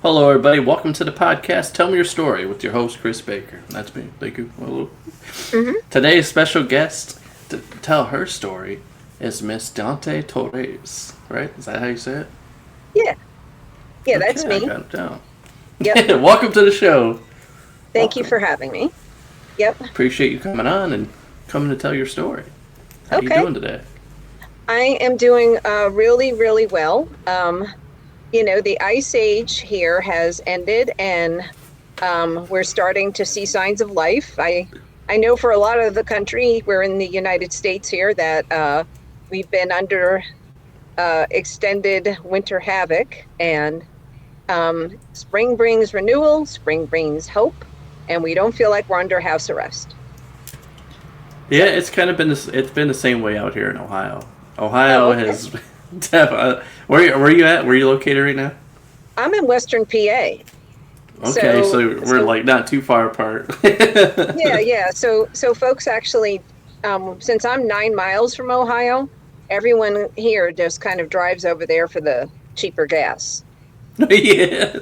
Hello, everybody. Welcome to the podcast. Tell me your story with your host, Chris Baker. That's me. Thank you. Hello. Today's special guest to tell her story is Miss Dante Terese. Right? Is that how you say it? Yeah, yeah, Okay, that's I me. got it down. Yep. Welcome to the show. Thank you Welcome. for having me. Yep. Appreciate you coming on and coming to tell your story. How you Okay. doing today? I am doing really, really well. The ice age here has ended, and we're starting to see signs of life. I know for a lot of the country, we're in the United States here, that we've been under extended winter havoc, and spring brings renewal, spring brings hope, and we don't feel like we're under house arrest. Yeah, So, it's kind of been this. It's been the same way out here in Ohio. oh, Ohio okay. has. Where you at? Where you located right now? I'm in Western PA. Okay, So, so we're so like not too far apart. yeah, yeah. So folks actually, since I'm 9 miles from Ohio, everyone here just kind of drives over there for the cheaper gas. Yeah.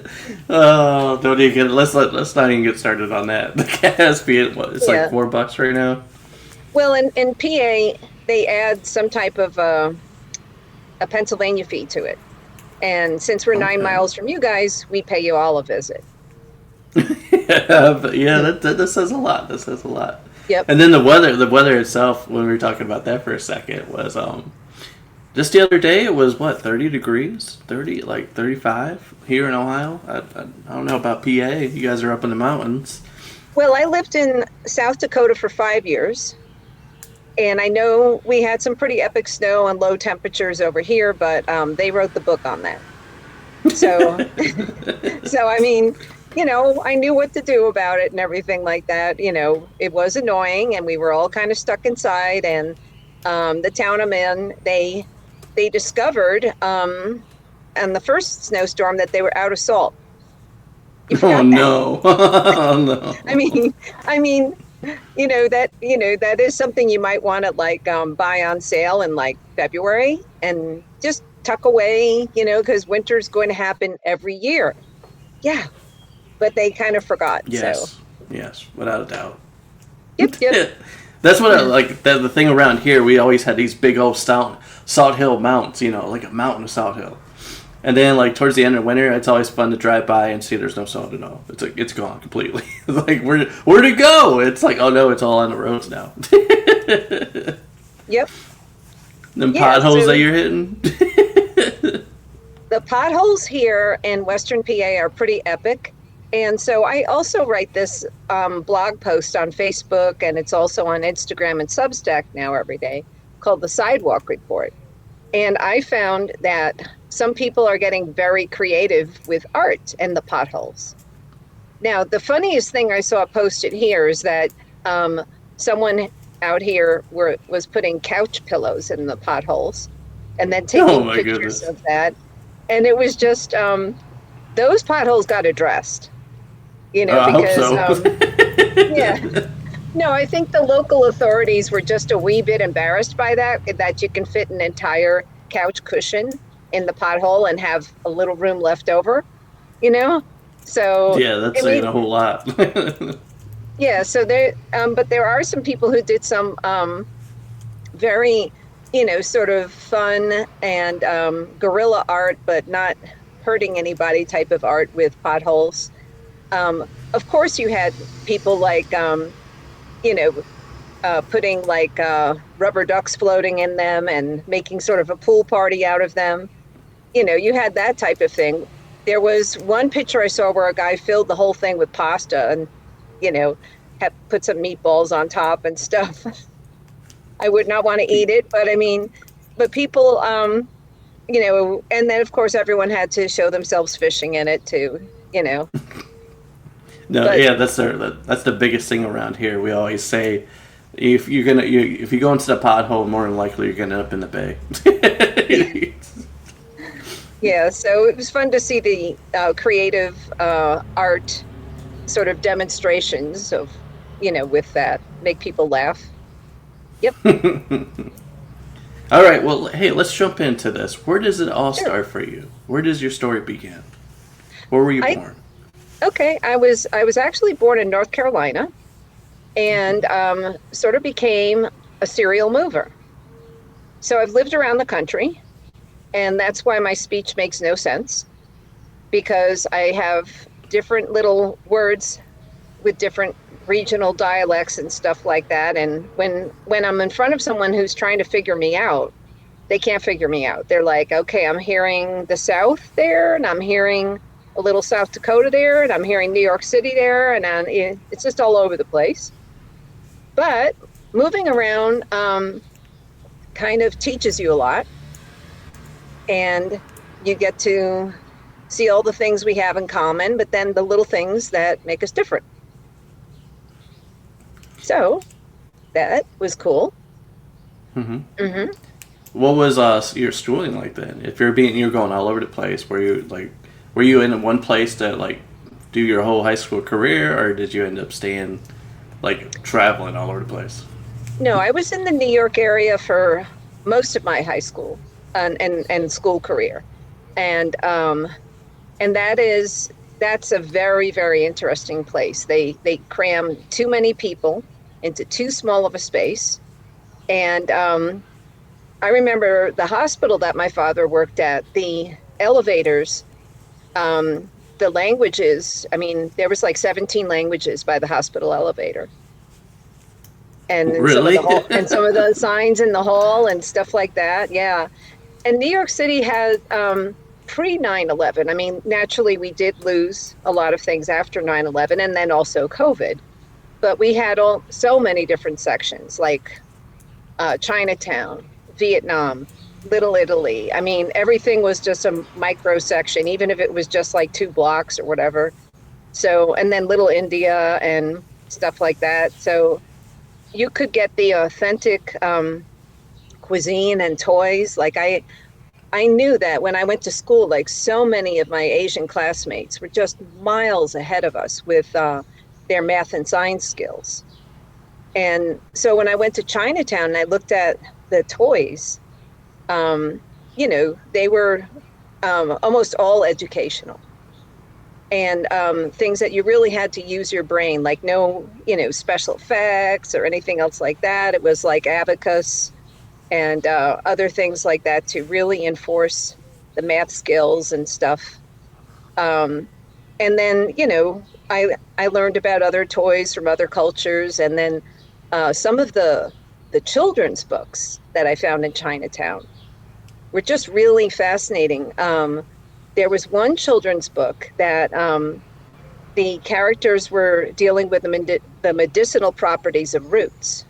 Oh, don't even get. Let's not even get started on that. The gas being what? It's like Yeah. $4 right now. Well, in PA, they add some type of a Pennsylvania fee to it. And since we're nine Okay. miles from you guys, we pay you all a visit. Yeah, but yeah, that says a lot. That says a lot. Yep. And then the weather itself. When we were talking about that for a second, was just the other day. It was what 30 degrees, 35 here in Ohio. I don't know about PA. You guys are up in the mountains. Well, I lived in South Dakota for 5 years. And I know we had some pretty epic snow and low temperatures over here, but they wrote the book on that. So, so I mean, I knew what to do about it and everything like that. It was annoying, and we were all kind of stuck inside. And the town I'm in, they discovered on the first snowstorm that they were out of salt. You Oh forgot that. no! Oh I no! mean, I mean, that is something you might want to like buy on sale in like February and just tuck away, because winter's going to happen every year. Yeah, but they kind of forgot. So, Yes, yes, without a doubt. yep, yep. That's what I like. The thing around here, we always had these big old Salt Hill mounts. Like a mountain of Salt Hill. And then, like towards the end of winter, it's always fun to drive by and see there's no salt at all. It's like it's gone completely. Like where'd it go? It's like oh no, it's all on the roads now. Yep. Them Yeah, potholes that so you're hitting. the potholes here in Western PA are pretty epic. And so I also write this blog post on Facebook, and it's also on Instagram and Substack now every day, called the Sidewalk Report. And I found that some people are getting very creative with art and the potholes. Now, the funniest thing I saw posted here is that someone out here was putting couch pillows in the potholes and then Oh taking my pictures goodness. of that. And it was just, those potholes got addressed, I hope because, so. yeah. No, I think the local authorities were just a wee bit embarrassed by that you can fit an entire couch cushion in the pothole and have a little room left over, you know? So, Yeah, that's I saying mean, a whole lot. yeah, so but there are some people who did some very, sort of fun and guerrilla art, but not hurting anybody type of art with potholes. Of course, you had people like, you know, putting like rubber ducks floating in them and making sort of a pool party out of them. You had that type of thing. There was one picture I saw where a guy filled the whole thing with pasta and, you know, had put some meatballs on top and stuff. I would not want to eat it, but I mean, but people, and then of course everyone had to show themselves fishing in it too, No, but yeah, that's the biggest thing around here. We always say if if you go into the pothole, more than likely you're gonna end up in the bay. yeah, so it was fun to see the creative art sort of demonstrations of, with that, make people laugh. Yep, All right, well, hey, let's jump into this. Where does it all sure. start for you? Where does your story begin? Where were you I born? okay. I was actually born in North Carolina, and sort of became a serial mover. So I've lived around the country, and that's why my speech makes no sense because I have different little words with different regional dialects and stuff like that. And when I'm in front of someone who's trying to figure me out, they can't figure me out. They're like, okay, I'm hearing the South there, and I'm hearing a little South Dakota there, and I'm hearing New York City there, and it's just all over the place. But moving around kind of teaches you a lot, and you get to see all the things we have in common, but then the little things that make us different. So that was cool. Hmm. Hmm. What was your schooling like then? If you're going all over the place, were you in one place to like do your whole high school career, or did you end up staying like traveling all over the place? No, I was in the New York area for most of my high school and school career, and that's a very very interesting place. They cram too many people into too small of a space, and I remember the hospital that my father worked at. The elevators, the languages. I mean, there was like 17 languages by the hospital elevator, and then some of the Really? hall and some of the signs in the hall and stuff like that. Yeah. And New York City had pre 9/11. I mean, naturally, we did lose a lot of things after 9/11 and then also COVID, but we had so many different sections like Chinatown, Vietnam, Little Italy. I mean, everything was just a micro section, even if it was just like 2 blocks or whatever. So, and then Little India and stuff like that. So you could get the authentic cuisine and toys. Like I knew that when I went to school, like so many of my Asian classmates were just miles ahead of us with their math and science skills. And so when I went to Chinatown and I looked at the toys, um, they were almost all educational and things that you really had to use your brain, like no, special effects or anything else like that. It was like abacus and other things like that to really enforce the math skills and stuff. Um, and then, I learned about other toys from other cultures, and then some of the children's books that I found in Chinatown were just really fascinating. There was one children's book that the characters were dealing with the medicinal properties of roots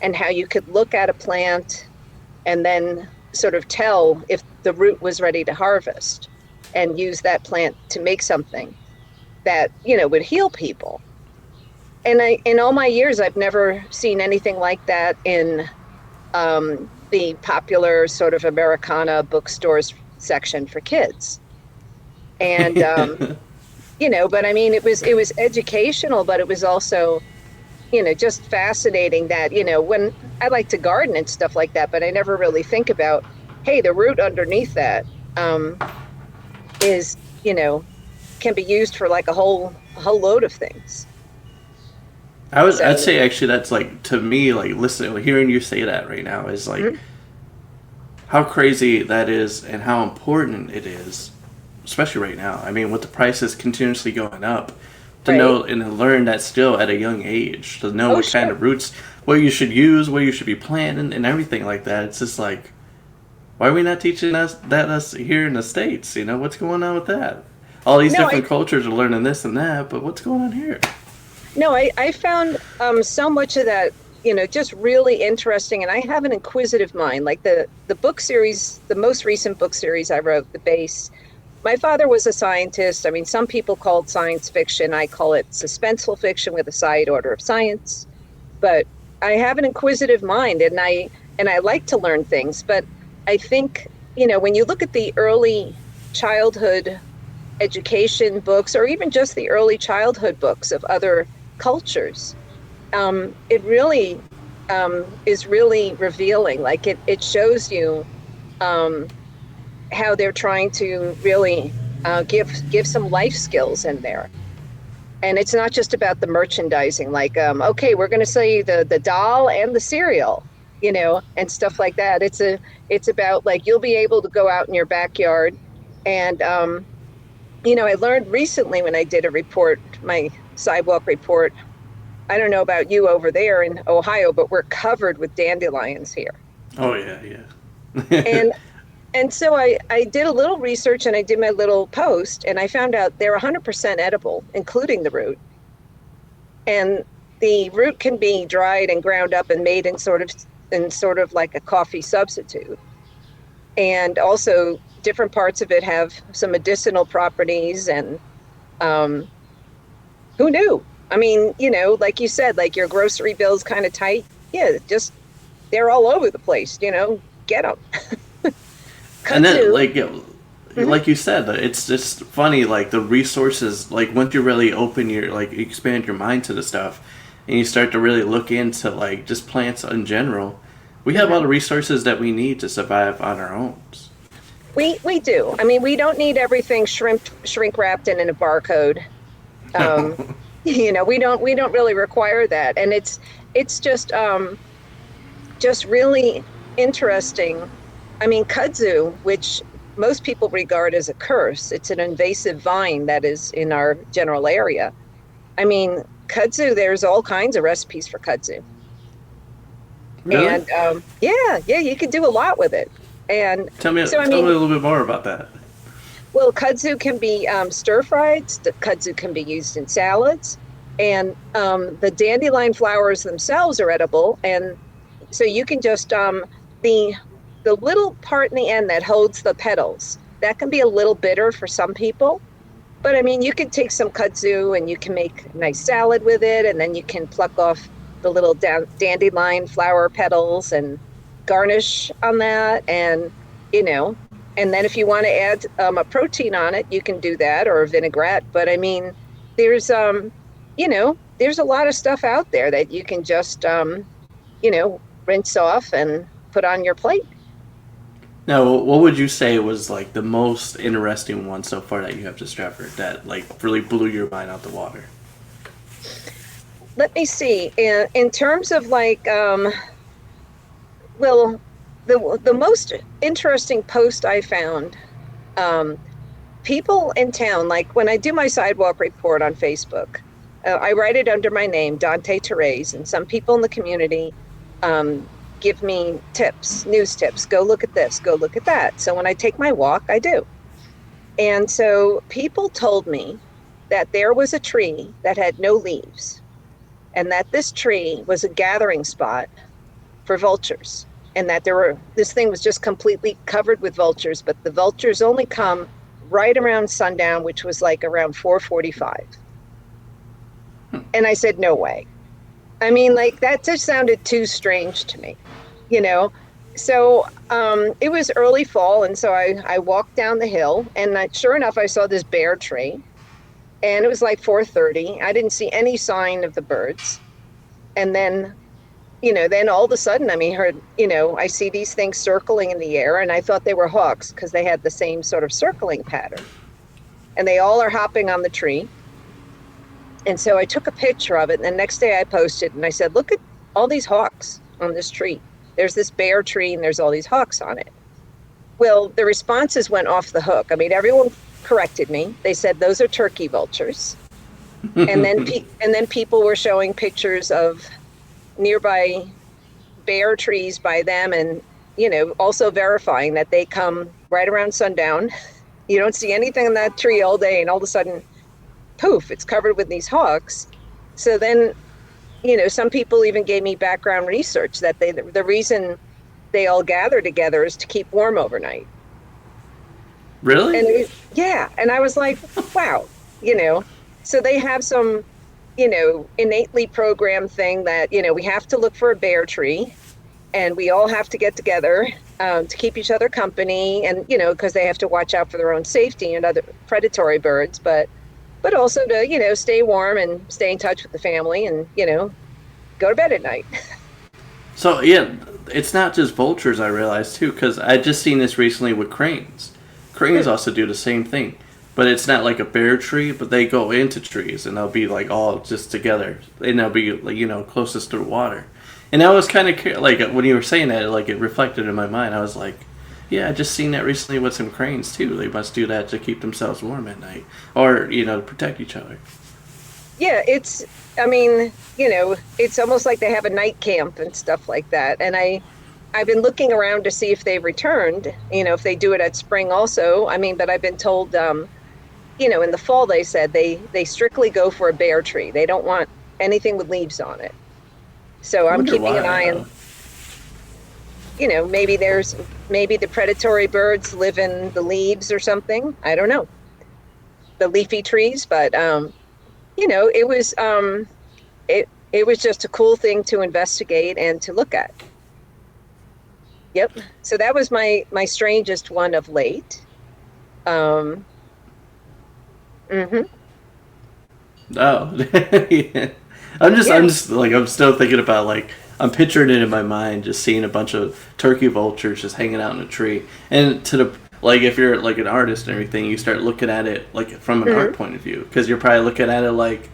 and how you could look at a plant and then sort of tell if the root was ready to harvest and use that plant to make something that would heal people. And in all my years I've never seen anything like that in the popular sort of Americana bookstores section for kids. And but I mean it was educational, but it was also just fascinating that, when I like to garden and stuff like that, but I never really think about, hey, the root underneath that is, can be used for like a whole load of things. I'd So, say actually that's like to me like listening hearing you say that right now is like mhm, how crazy that is and how important it is, especially right now. I mean, with the prices continuously going up, to right. know and to learn that still at a young age, to know Oh, what kind sure. of roots, what you should use, what you should be planting, and everything like that. It's just like, why are we not teaching us here in the States? What's going on with that? All these No, I different cultures are learning this and that, but what's going on here? no, I found so much of that, just really interesting. And I have an inquisitive mind. Like the book series, the most recent book series I wrote, The Base. My father was a scientist. I mean, some people call it science fiction. I call it suspenseful fiction with a side order of science. But I have an inquisitive mind, and I like to learn things. But I think, when you look at the early childhood education books, or even just the early childhood books of other cultures, it really is really revealing. Like it shows you um, how they're trying to really give some life skills in there. And it's not just about the merchandising, like, okay, we're going to sell you the doll and the cereal, and stuff like that. It's about, like, you'll be able to go out in your backyard. And, I learned recently when I did my sidewalk report, I don't know about you over there in Ohio, but we're covered with dandelions here. Oh yeah, yeah. And so I did a little research and I did my little post, and I found out they're 100% edible, including the root. And the root can be dried and ground up and made in sort of like a coffee substitute. And also different parts of it have some medicinal properties, and who knew? I mean, like you said, like your grocery bill's kind of tight. Yeah, just they're all over the place, get them. And then, like you said, it's just funny, like the resources, like once you really open expand your mind to the stuff, and you start to really look into like just plants in general, we have all the resources that we need to survive on our own. We do. I mean, we don't need everything shrink wrapped in a barcode. We don't really require that, and it's just really interesting. I mean, kudzu, which most people regard as a curse, it's an invasive vine that is in our general area. I mean, kudzu, there's all kinds of recipes for kudzu. Really? And yeah, you can do a lot with it. And tell me a little bit more about that. Well, kudzu can be stir-fried. Kudzu can be used in salads. And the dandelion flowers themselves are edible. And so you can just, the little part in the end that holds the petals, that can be a little bitter for some people. But I mean, you can take some kudzu and you can make a nice salad with it. And then you can pluck off the little dandelion flower petals and garnish on that. And, and then if you want to add a protein on it, you can do that, or a vinaigrette. But I mean, there's a lot of stuff out there that you can just, rinse off and put on your plate. Now, what would you say was like the most interesting one so far that you have discovered that like really blew your mind out the water? Let me see. In terms of like, well, the most interesting post I found, people in town, like when I do my sidewalk report on Facebook, I write it under my name, Dante Terese, and some people in the community give me tips, news tips. Go look at this, go look at that. So when I take my walk, I do. And so people told me that there was a tree that had no leaves, and that this tree was a gathering spot for vultures, and that this thing was just completely covered with vultures, but the vultures only come right around sundown, which was like around 4:45. And I said, no way. I mean, like, that just sounded too strange to me, So it was early fall, and so I walked down the hill, and sure enough, I saw this bare tree, and it was like 4:30. I didn't see any sign of the birds. And then, then all of a sudden, I see these things circling in the air, and I thought they were hawks because they had the same sort of circling pattern. And they all are hopping on the tree. And so I took a picture of it, and the next day I posted, and I said, look at all these hawks on this tree. There's this bare tree, and there's all these hawks on it. Well, the responses went off the hook. I mean, everyone corrected me. They said, those are turkey vultures. And then people were showing pictures of nearby bare trees by them, and, also verifying that they come right around sundown. You don't see anything in that tree all day, and all of a sudden, poof, it's covered with these hawks. So then, some people even gave me background research that the reason they all gather together is to keep warm overnight. Really? And and I was like, wow, so they have some, innately programmed thing that, we have to look for a bare tree, and we all have to get together to keep each other company, and, because they have to watch out for their own safety and other predatory birds, but also to, stay warm and stay in touch with the family and, go to bed at night. So, yeah, it's not just vultures, I realized, too, because I just seen this recently with cranes. Cranes also do the same thing. but it's not like a bare tree. But they go into trees, and they'll be like all just together, and they'll be like closest to the water. And I was kind of like when you were saying that, like it reflected in my mind. I was like, yeah, I just seen that recently with some cranes too. They must do that to keep themselves warm at night, or to protect each other. Yeah, it's, I mean, it's almost like they have a night camp and stuff like that. And I've been looking around to see if they've returned, if they do it at spring also. I mean, but I've been told, in the fall, they said they strictly go for a bare tree. They don't want anything with leaves on it. So I'm keeping an eye on, maybe the predatory birds live in the leaves or something. I don't know. The leafy trees, but, it was it was just a cool thing to investigate and to look at. Yep. So that was my strangest one of late. Mm-hmm. Oh, yeah. I'm just like I'm still thinking about like I'm picturing it in my mind, just seeing a bunch of turkey vultures just hanging out in a tree, and to the like if you're like an artist and everything, you start looking at it like from an art point of view, because you're probably looking at it like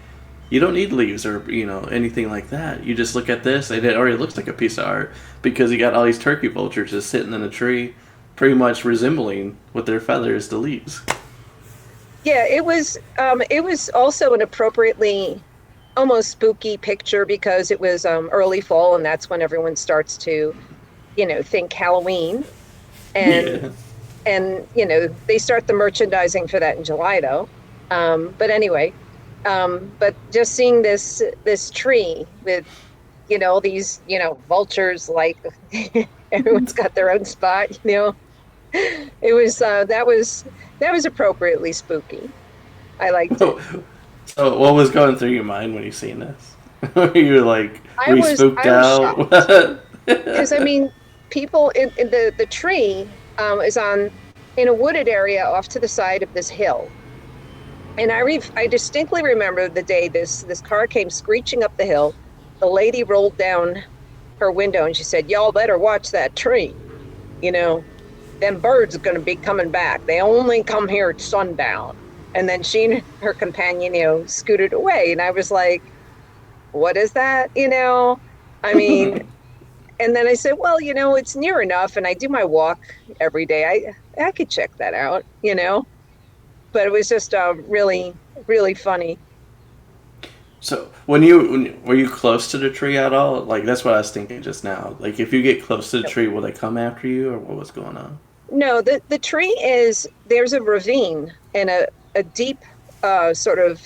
you don't need leaves or anything like that. You just look at this, and it already looks like a piece of art because you got all these turkey vultures just sitting in a tree, pretty much resembling with their feathers the leaves. Yeah, it was also an appropriately almost spooky picture because it was early fall, and that's when everyone starts to, think Halloween, and they start the merchandising for that in July though. But anyway, but just seeing this tree with these vultures, like everyone's got their own spot, it was that was appropriately spooky. I liked it. So what was going through your mind when you seen this? Were you like, spooked out? Because I mean, people in the tree is in a wooded area off to the side of this hill, and I distinctly remember the day this car came screeching up the hill. The lady rolled down her window and she said, "Y'all better watch that tree. Them birds are going to be coming back. They only come here at sundown." And then she and her companion, scooted away. And I was like, what is that? I mean, and then I said, well, it's near enough. And I do my walk every day. I could check that out, but it was just really, really funny. So were you close to the tree at all? Like, that's what I was thinking just now. Like, if you get close to the tree, will they come after you, or what was going on? No, the tree there's a ravine and a deep sort of,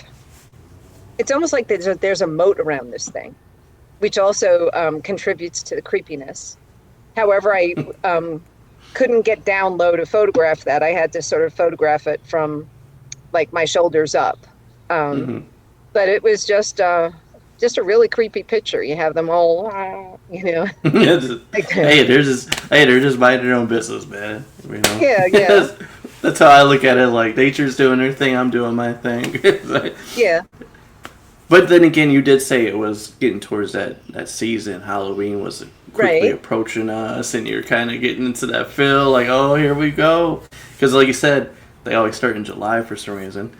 it's almost like there's a moat around this thing, which also contributes to the creepiness. However, I couldn't get down low to photograph that. I had to sort of photograph it from like my shoulders up. But it was just a really creepy picture. You have them all, Hey, they're just minding their own business, man. Yeah. That's how I look at it. Like, nature's doing their thing, I'm doing my thing. Yeah. But then again, you did say it was getting towards that season. Halloween was quickly approaching us, and you're kind of getting into that feel, like, oh, here we go. Because like you said, they always start in July for some reason.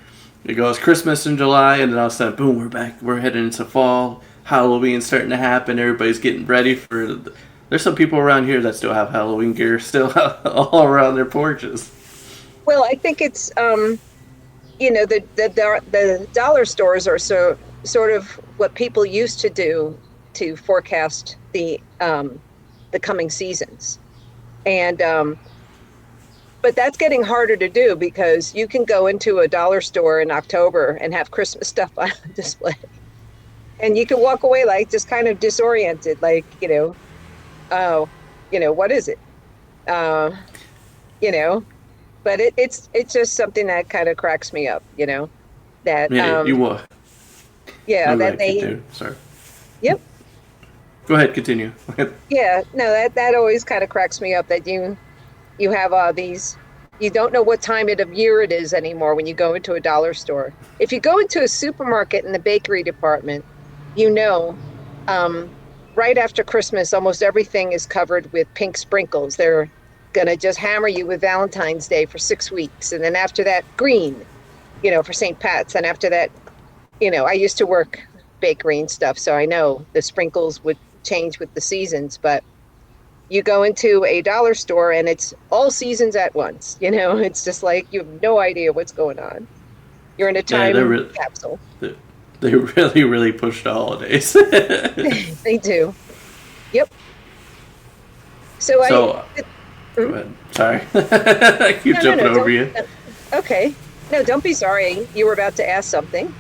It goes Christmas in July, and then all of a sudden, boom, we're back. We're heading into fall. Halloween's starting to happen. Everybody's getting ready for. There's some people around here that still have Halloween gear still all around their porches. Well, I think it's the dollar stores are sort of what people used to do to forecast the coming seasons, and but that's getting harder to do because you can go into a dollar store in October and have Christmas stuff on display, and you can walk away like just kind of disoriented, like what is it, But it's just something that kind of cracks me up, that you will. Yeah, that they. Sorry. Yep. Go ahead, continue. Yeah, no, that always kind of cracks me up that you have these. You don't know what time of year it is anymore when you go into a dollar store. If you go into a supermarket in the bakery department, right after Christmas, almost everything is covered with pink sprinkles. They're gonna just hammer you with Valentine's Day for 6 weeks, and then after that, green, for St. Pat's. And after that, I used to work bakery and stuff, so I know the sprinkles would change with the seasons, but you go into a dollar store and it's all seasons at once. It's just like you have no idea what's going on. You're in a Yeah, time capsule. they really, really push the holidays. They do. Yep. So So, go ahead. Sorry. I keep jumping over you. Okay. No, don't be sorry. You were about to ask something.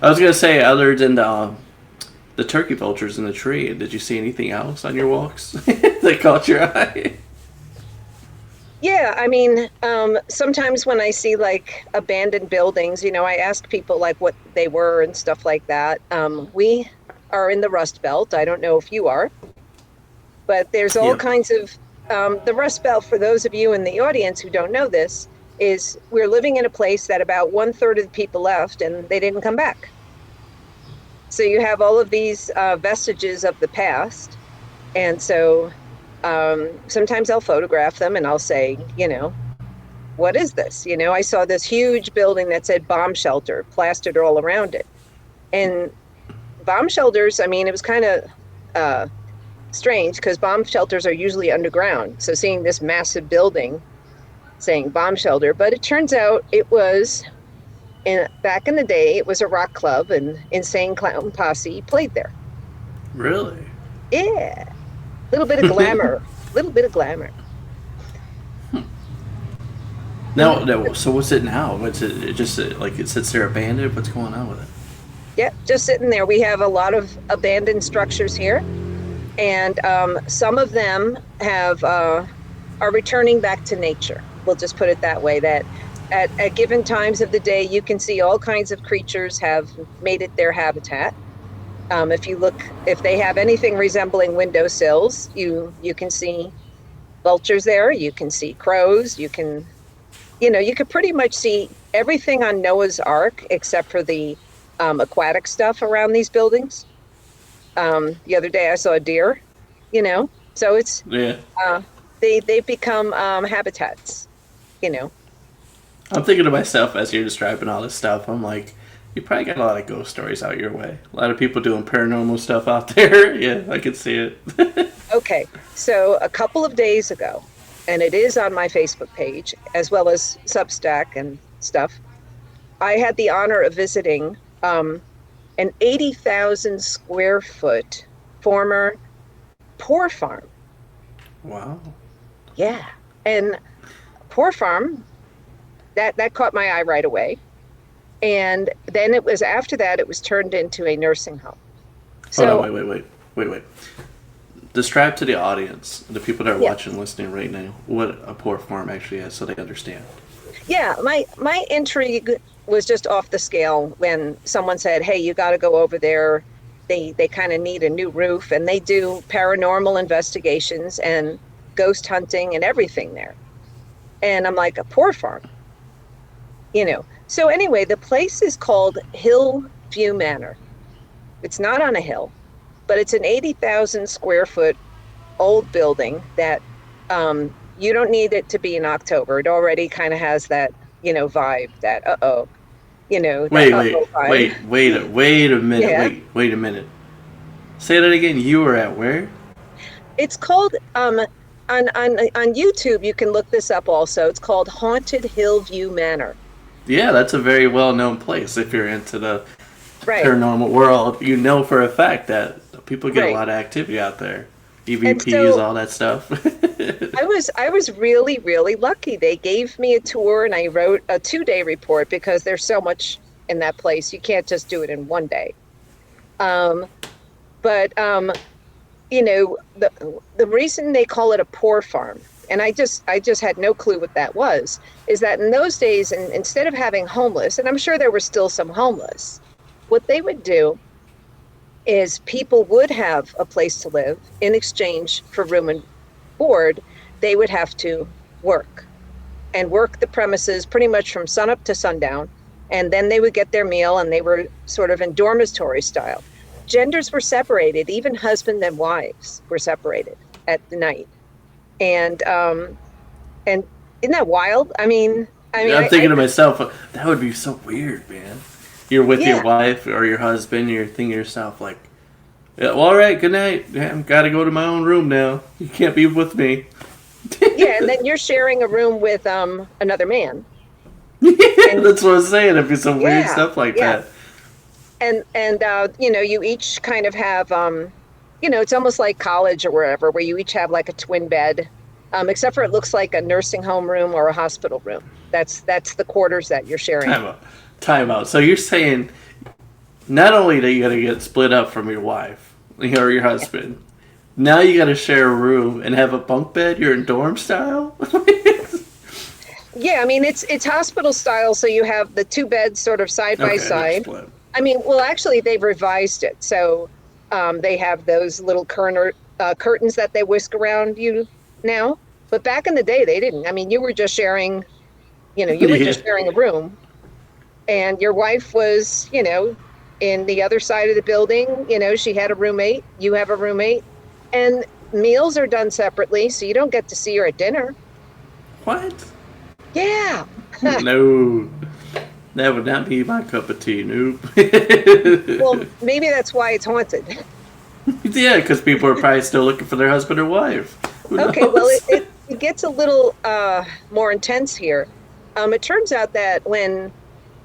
I was going to say, other than the turkey vultures in the tree, did you see anything else on your walks that caught your eye? Yeah, I mean, sometimes when I see like abandoned buildings, I ask people like what they were and stuff like that. We are in the Rust Belt. I don't know if you are, but there's all Yep. kinds of the Rust Belt. For those of you in the audience who don't know this, is we're living in a place that about 1/3 of the people left and they didn't come back. So you have all of these vestiges of the past, and so sometimes I'll photograph them and I'll say, what is this? I saw this huge building that said bomb shelter plastered all around it. And bomb shelters, I mean, it was kind of strange because bomb shelters are usually underground. So seeing this massive building saying bomb shelter, but it turns out it was, back in the day, it was a rock club and Insane Clown Posse played there. Really? Yeah. Little bit of glamour. Little bit of glamour. No, so what's it now? What's it just like it sits there abandoned? What's going on with it? Yep, just sitting there. We have a lot of abandoned structures here, and some of them are returning back to nature. We'll just put it that way, that at given times of the day, you can see all kinds of creatures have made it their habitat. If they have anything resembling windowsills, you can see vultures there, you can see crows, you can pretty much see everything on Noah's Ark except for the aquatic stuff around these buildings. The other day I saw a deer, so it's, Yeah. they've become habitats, I'm thinking to myself as you're describing all this stuff, I'm like, you probably got a lot of ghost stories out your way. A lot of people doing paranormal stuff out there. Yeah, I could see it. Okay, so a couple of days ago, and it is on my Facebook page, as well as Substack and stuff, I had the honor of visiting an 80,000 square foot former poor farm. Wow. Yeah, and poor farm, that caught my eye right away. And then it was after that, it was turned into a nursing home. Hold on, wait. Describe to the audience, the people that are watching, listening right now, what a poor farm actually is, so they understand. Yeah, my intrigue was just off the scale when someone said, "Hey, you got to go over there. They kind of need a new roof, and they do paranormal investigations and ghost hunting and everything there." And I'm like, a poor farm, So anyway, the place is called Hillview Manor. It's not on a hill, but it's an 80,000 square foot old building that you don't need it to be in October. It already kind of has that, vibe, that Wait a minute. Yeah. Wait a minute. Say that again. You were at where? It's called on YouTube. You can look this up also. It's called Haunted Hillview Manor. Yeah, that's a very well-known place. If you're into the Right. paranormal world, you know for a fact that people get a lot of activity out there. EVPs, all that stuff. I was really, really lucky. They gave me a tour and I wrote a 2-day report because there's so much in that place. You can't just do it in one day. But the reason they call it a poor farm, and I just had no clue what that was, is that in those days, and instead of having homeless, and I'm sure there were still some homeless, what they would do is people would have a place to live in exchange for room and board. They would have to work the premises pretty much from sunup to sundown. And then they would get their meal and they were sort of in dormitory style. Genders were separated, even husband and wives were separated at the night. And isn't that wild? I mean, I mean, I'm thinking to myself, that would be so weird, man. You're with your yeah, wife or your husband, you're thinking to yourself, like, yeah, well, all right, good night. Yeah, I've got to go to my own room now. You can't be with me. yeah, and then you're sharing a room with another man, Yeah, and that's what I'm saying. It'd be some weird yeah, stuff like yeah, that. and you know, you each kind of have you know, it's almost like college or wherever, where you each have like a twin bed, except for it looks like a nursing home room or a hospital room. That's the quarters that you're sharing. Time out. Time out. So you're saying not only that you got to get split up from your wife or your Yeah. husband, now you got to share a room and have a bunk bed. You're in dorm style. Yeah, I mean it's hospital style, so you have the two beds sort of side by Okay, they're side. split. I mean, well, actually, they've revised it, so they have those little curtains that they whisk around you now. But back in the day, they didn't. I mean, you were just sharing, you know, you were Yeah. just sharing a room, and your wife was, you know, in the other side of the building. You know, she had a roommate. You have a roommate, and meals are done separately, so you don't get to see her at dinner. What? Yeah. No. That would not be my cup of tea. Nope. Well, maybe that's why it's haunted. Yeah, because people are probably still looking for their husband or wife. Who Okay, well, knows? it gets a little more intense here. It turns out that when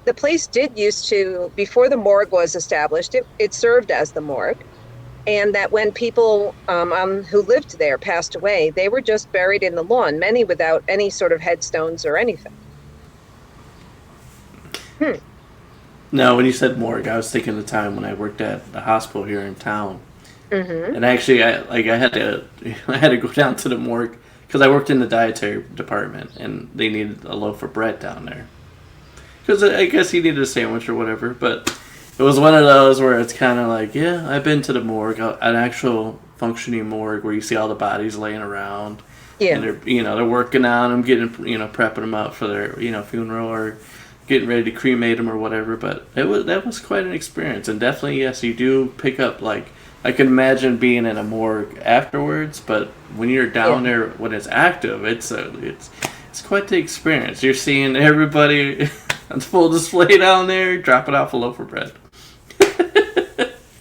the place did used to, before the morgue was established, it served as the morgue, and that when people who lived there passed away, they were just buried in the lawn, many without any sort of headstones or anything. Hmm. No, when you said morgue, I was thinking of the time when I worked at the hospital here in town. Mm-hmm. And actually, I had to I had to go down to the morgue because I worked in the dietary department, and they needed a loaf of bread down there. Because I guess he needed a sandwich or whatever. But it was one of those where it's kind of like, yeah, I've been to the morgue, an actual functioning morgue where you see all the bodies laying around, and Yeah. they're working on them, getting prepping them up for their funeral or getting ready to cremate them or whatever. But that was quite an experience, and definitely yes, you do pick up like. I can imagine being in a morgue afterwards, but when you're Yeah. down there when it's active, it's quite the experience. You're seeing everybody on full display down there, dropping off a loaf of bread.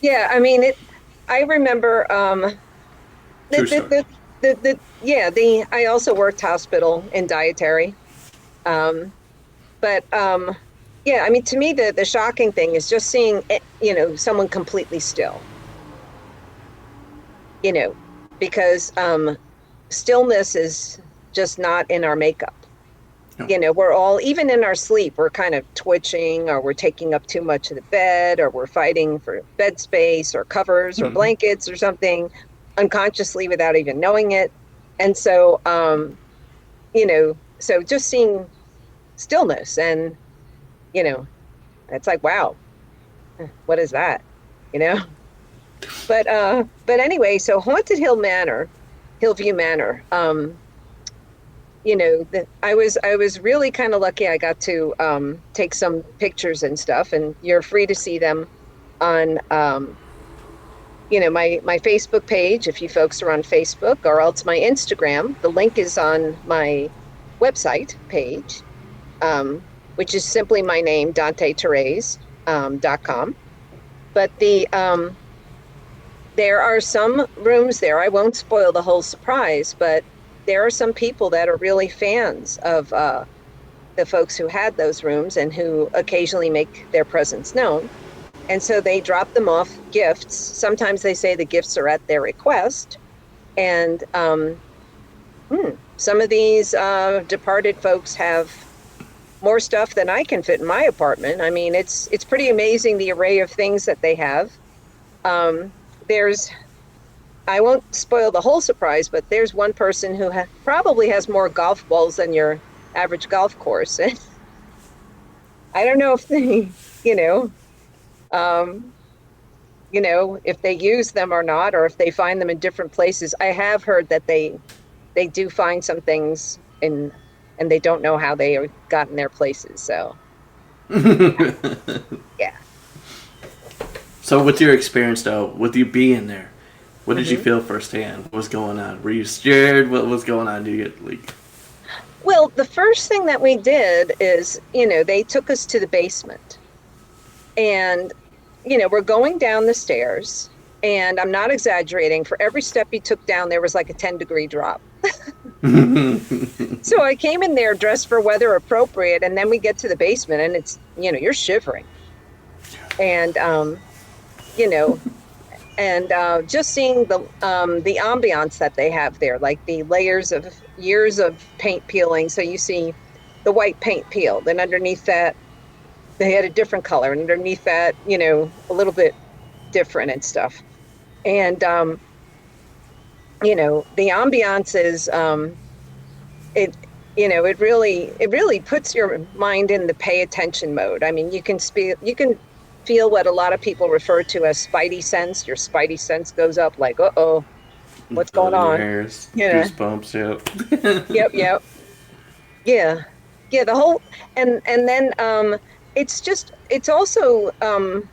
Yeah. I mean, I remember the, True the, story. yeah, I also worked hospital in dietary. Um, but yeah, I mean, to me, the shocking thing is just seeing, you know, someone completely still, you know, because stillness is just not in our makeup. No. You know, we're all, even in our sleep, we're kind of twitching, or we're taking up too much of the bed, or we're fighting for bed space or covers or Mm-hmm. blankets or something unconsciously without even knowing it. And so, you know, so just seeing stillness and, you know, it's like, wow, what is that? You know? But anyway, so Haunted Hill Manor, Hillview Manor, you know, I was really kind of lucky. I got to take some pictures and stuff, and you're free to see them on you know, my Facebook page if you folks are on Facebook, or else my Instagram. The link is on my website page, which is simply my name, Dante Terese, .com. But there are some rooms there. I won't spoil the whole surprise, but there are some people that are really fans of the folks who had those rooms and who occasionally make their presence known. And so they drop them off gifts. Sometimes they say the gifts are at their request. And some of these departed folks have more stuff than I can fit in my apartment. I mean, it's pretty amazing the array of things that they have. There's I won't spoil the whole surprise, but there's one person who probably has more golf balls than your average golf course. And I don't know if they, you know, um, you know, if they use them or not, or if they find them in different places. I have heard that they do find some things in, and they don't know how they got in their places. So yeah. So, with your experience though, with you being there, what did you Hmm. feel firsthand? What was going on? Were you scared? What was going on? Did you get like? Well, the first thing that we did is, they took us to the basement. And, we're going down the stairs. And I'm not exaggerating. For every step you took down, there was like a 10-degree drop. So I came in there dressed for weather appropriate. And then we get to the basement and it's, you're shivering. And, you know, and just seeing the ambiance that they have there, like the layers of years of paint peeling. So you see the white paint peeled, and underneath that, they had a different color, and underneath that, a little bit different and stuff. And the ambiance is it it really puts your mind in the pay attention mode. I mean, you can feel what a lot of people refer to as spidey sense. Your spidey sense goes up like, uh-oh, what's going on? Hairs, Yeah. goosebumps, yep. Yep. Yeah. Yeah, the whole and then it's also I'm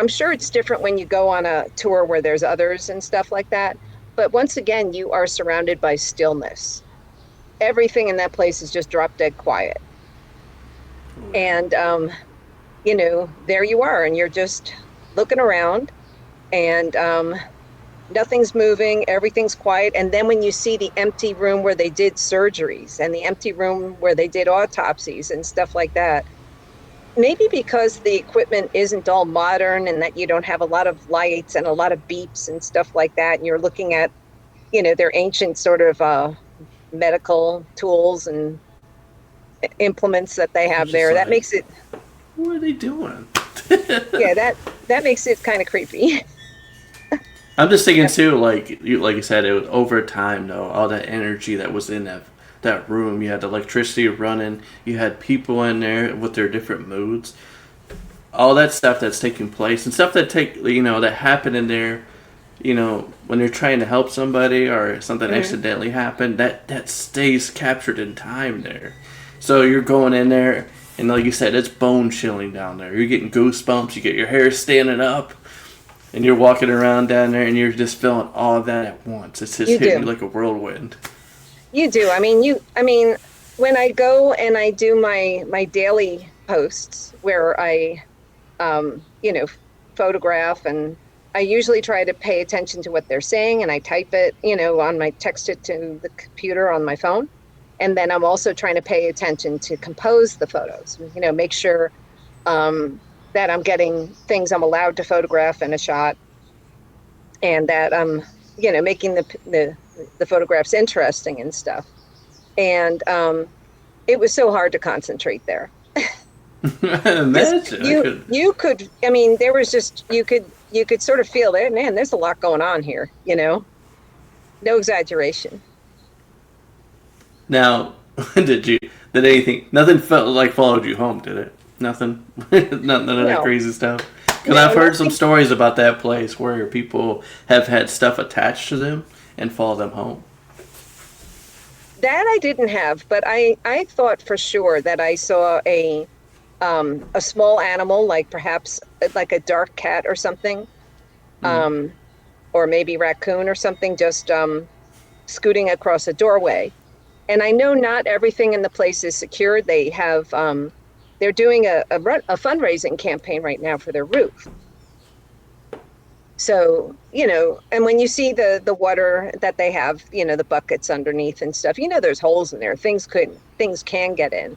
sure it's different when you go on a tour where there's others and stuff like that. But once again, you are surrounded by stillness. Everything in that place is just drop dead quiet. And there you are, and you're just looking around, and nothing's moving, everything's quiet. And then when you see the empty room where they did surgeries and the empty room where they did autopsies and stuff like that, maybe because the equipment isn't all modern and that you don't have a lot of lights and a lot of beeps and stuff like that, and you're looking at, their ancient sort of medical tools and implements that they have there, that makes it... What are they doing? Yeah, that makes it kind of creepy. I'm just thinking too, like you said, it was over time though, all that energy that was in that room. You had electricity running, you had people in there with their different moods, all that stuff that's taking place and stuff that that happened in there. When you're trying to help somebody or something accidentally happened, that stays captured in time there. So you're going in there, and like you said, it's bone chilling down there. You're getting goosebumps. You get your hair standing up, and you're walking around down there, and you're just feeling all of that at once. It's just hitting you like a whirlwind. You do. I mean, when I go and I do my daily posts where I, photograph, and I usually try to pay attention to what they're saying, and I type it, text it to the computer on my phone. And then I'm also trying to pay attention to compose the photos, make sure that I'm getting things I'm allowed to photograph in a shot, and that I'm, making the photographs interesting and stuff. And it was so hard to concentrate there. Imagine. You could, there was just, you could sort of feel it. Man, there's a lot going on here, no exaggeration. Now, did nothing felt like followed you home, did it? Nothing? None of that crazy stuff? Because I've heard some stories about that place where people have had stuff attached to them and follow them home. That I didn't have, but I thought for sure that I saw a small animal, like perhaps like a dark cat or something, or maybe raccoon or something, just scooting across a doorway. And I know not everything in the place is secure. They have, they're doing a fundraising campaign right now for their roof. So, and when you see the water that they have, the buckets underneath and stuff, there's holes in there. Things can get in.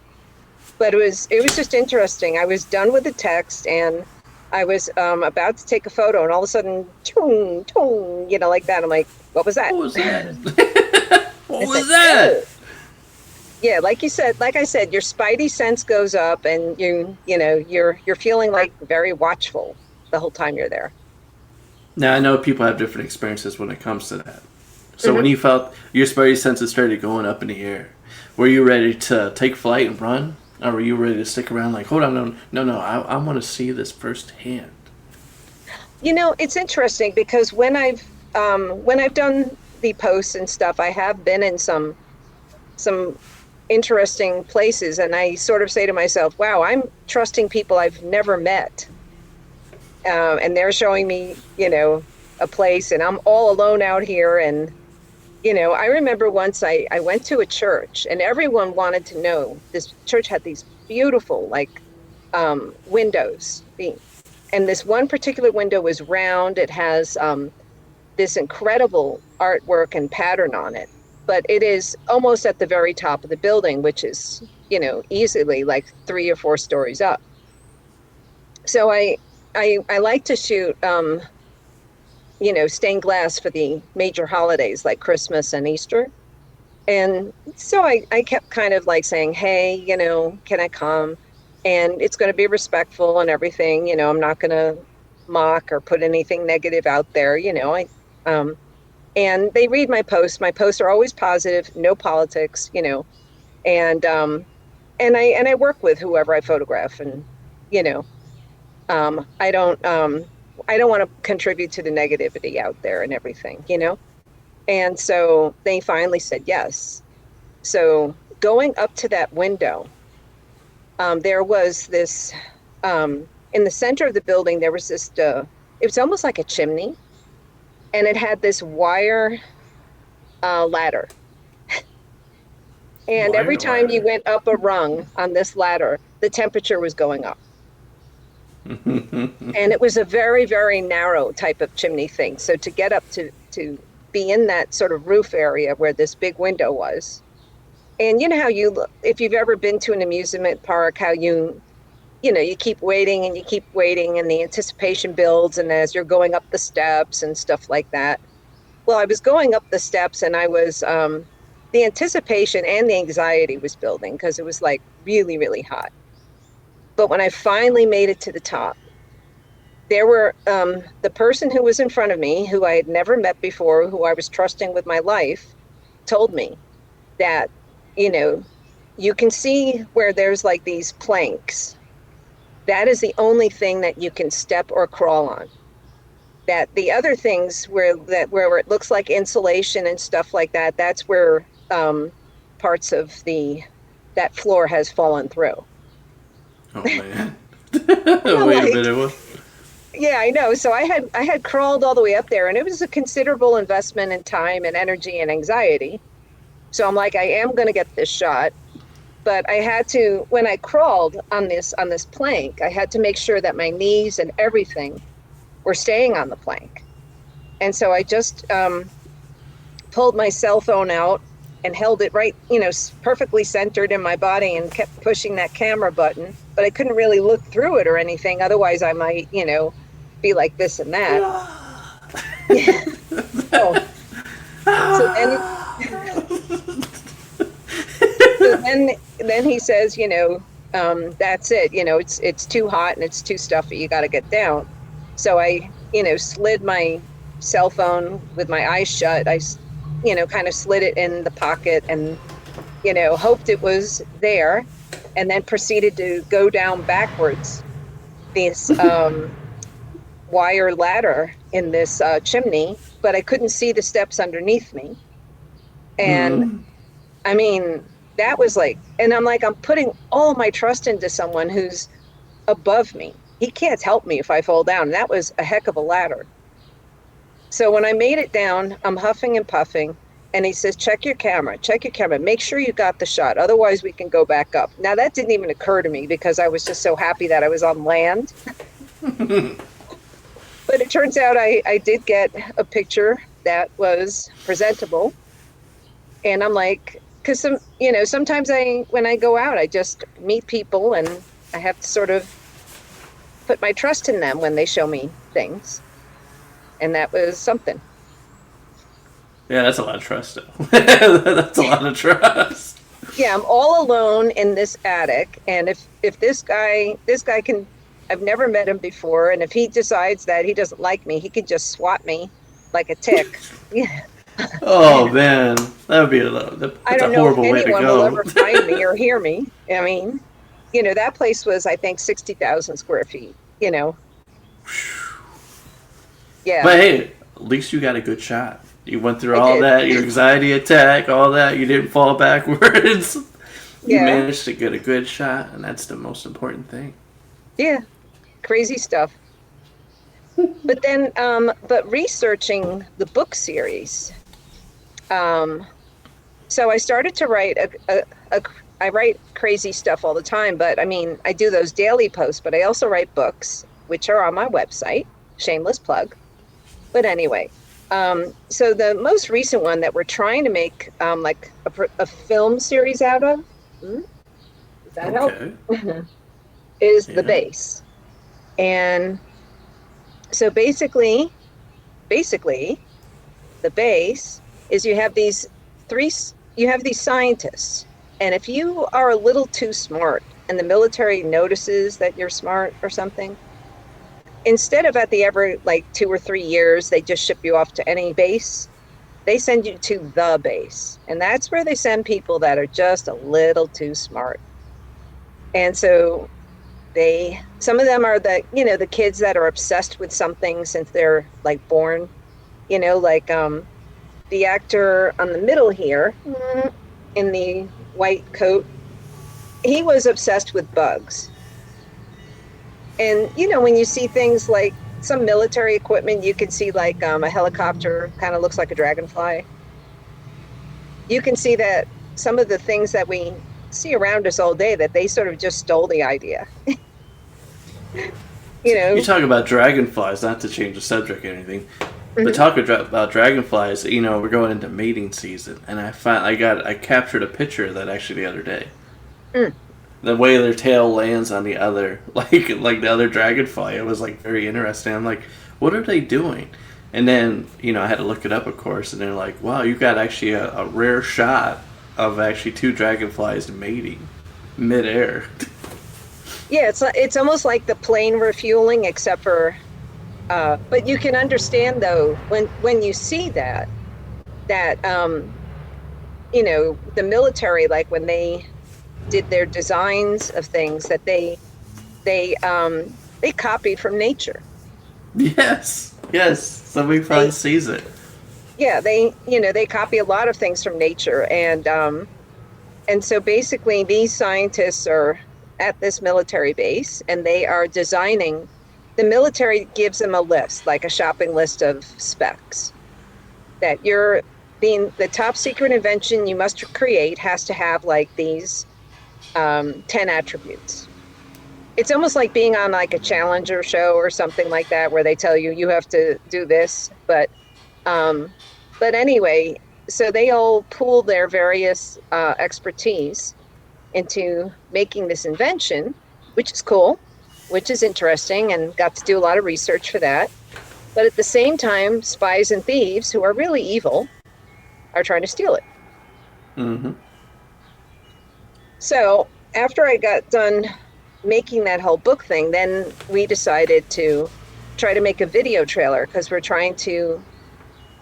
But it was just interesting. I was done with the text, and I was about to take a photo, and all of a sudden, toon, toon, like that. I'm like, what was that? What was that? What was that? Yeah, like I said, your spidey sense goes up, and you're feeling like very watchful the whole time you're there. Now, I know people have different experiences when it comes to that. So when you felt your spidey senses started going up in the air, were you ready to take flight and run? Or were you ready to stick around like, hold on, no, I want to see this firsthand? It's interesting because when I've done the posts and stuff, I have been in some interesting places, and I sort of say to myself, wow, I'm trusting people I've never met. And they're showing me, a place, and I'm all alone out here, and I remember once I went to a church and everyone wanted to know this church had these beautiful like windows. And this one particular window was round. It has this incredible artwork and pattern on it, but it is almost at the very top of the building, which is, easily like 3 or 4 stories up. So I like to shoot stained glass for the major holidays like Christmas and Easter. And so I kept kind of like saying, hey, can I come? And it's going to be respectful and everything. I'm not going to mock or put anything negative out there. And they read my posts. My posts are always positive, no politics, and I work with whoever I photograph, and you know, um, I don't um, I don't want to contribute to the negativity out there and everything. And so they finally said yes. So going up to that window, there was this in the center of the building. There was this. It was almost like a chimney, and it had this wire ladder. And every Wire time you ladder. went up a rung on this ladder, the temperature was going up. And it was a very, very narrow type of chimney thing. So to get up to be in that sort of roof area where this big window was, and you know how if you've ever been to an amusement park, how you keep waiting and you keep waiting and the anticipation builds, and as you're going up the steps and stuff like that. Well, I was going up the steps and I was, the anticipation and the anxiety was building because it was like really, really hot. But when I finally made it to the top, there were the person who was in front of me, who I had never met before, who I was trusting with my life, told me that, you know, you can see where there's like these planks. That is the only thing that you can step or crawl on. That the other things where it looks like insulation and stuff like that, that's where parts of that floor has fallen through. Oh man. And I'm Wait a like, minute. What? yeah, I know. So I had crawled all the way up there, and it was a considerable investment in time and energy and anxiety. So I'm like, I am going to get this shot, but I had to, when I crawled on this plank, I had to make sure that my knees and everything were staying on the plank. And so I just pulled my cell phone out and held it right, perfectly centered in my body, and kept pushing that camera button. But I couldn't really look through it or anything. Otherwise, I might, be like this and that. Yeah. Oh, so then, so then he says, that's it. It's too hot and it's too stuffy. You got to get down. So I, slid my cell phone with my eyes shut. I, kind of slid it in the pocket and, hoped it was there, and then proceeded to go down backwards this wire ladder in this chimney, but I couldn't see the steps underneath me. And Mm. I mean, that was like, and I'm like, I'm putting all my trust into someone who's above me. He can't help me if I fall down. And that was a heck of a ladder. So when I made it down, I'm huffing and puffing. And he says, check your camera, make sure you got the shot. Otherwise, we can go back up. Now, that didn't even occur to me because I was just so happy that I was on land. But it turns out I did get a picture that was presentable. And I'm like, because sometimes when I go out, I just meet people and I have to sort of put my trust in them when they show me things. And that was something. Yeah, that's a lot of trust. Though. That's a lot of trust. Yeah, I'm all alone in this attic, and if this guy can, I've never met him before, and if he decides that he doesn't like me, he could just swat me like a tick. Yeah. Oh man, that would be I that's a don't know if horrible way to anyone will go. ever find me or hear me. I mean, that place was, I think, 60,000 square feet. Yeah, But hey, at least you got a good shot. You went through I all did. that, your anxiety attack, all that. You didn't fall backwards. You Yeah, managed to get a good shot, and that's the most important thing. yeah, crazy stuff. But then, but researching the book series, Um, so I started to write I write crazy stuff all the time, but I mean, I do those daily posts, but I also write books, which are on my website. Shameless plug. But anyway, so the most recent one that we're trying to make like a film series out of, does that help? Okay. Is the Yeah. base. And so basically, the base is you have these scientists, and if you are a little too smart and the military notices that you're smart or something, instead of at the every like 2 or 3 years they just ship you off to any base, they send you to the base, and that's where they send people that are just a little too smart. And so some of them are the kids that are obsessed with something since they're like born, like the actor on the middle here, in the white coat, he was obsessed with bugs. And when you see things like some military equipment, you can see like a helicopter kind of looks like a dragonfly. You can see that some of the things that we see around us all day, that they sort of just stole the idea. you You know talk about dragonflies, not to change the subject or anything, but Mhm. talk about dragonflies. We're going into mating season, and I captured a picture of that actually the other day. Mm. The way their tail lands on the other, like the other dragonfly, it was like very interesting. I'm like, what are they doing? And then I had to look it up, of course, and they're like, wow, you got actually a rare shot of actually two dragonflies mating midair. Yeah, it's almost like the plane refueling, except for but you can understand though when you see that the military, like when they did their designs of things, that they copied from nature. Yes, yes, somebody probably They sees it. Yeah, they copy a lot of things from nature, and so basically these scientists are at this military base, and they are designing. The military gives them a list, like a shopping list of specs, that you're being the top secret invention you must create has to have like these 10 attributes. It's almost like being on like a challenger show or something like that, where they tell you have to do this. Um, but anyway, so they all pool their various expertise into making this invention, which is cool, which is interesting, and got to do a lot of research for that. But at the same time, spies and thieves, who are really evil, are trying to steal it. Mm-hmm. So after I got done making that whole book thing, then we decided to try to make a video trailer, because we're trying to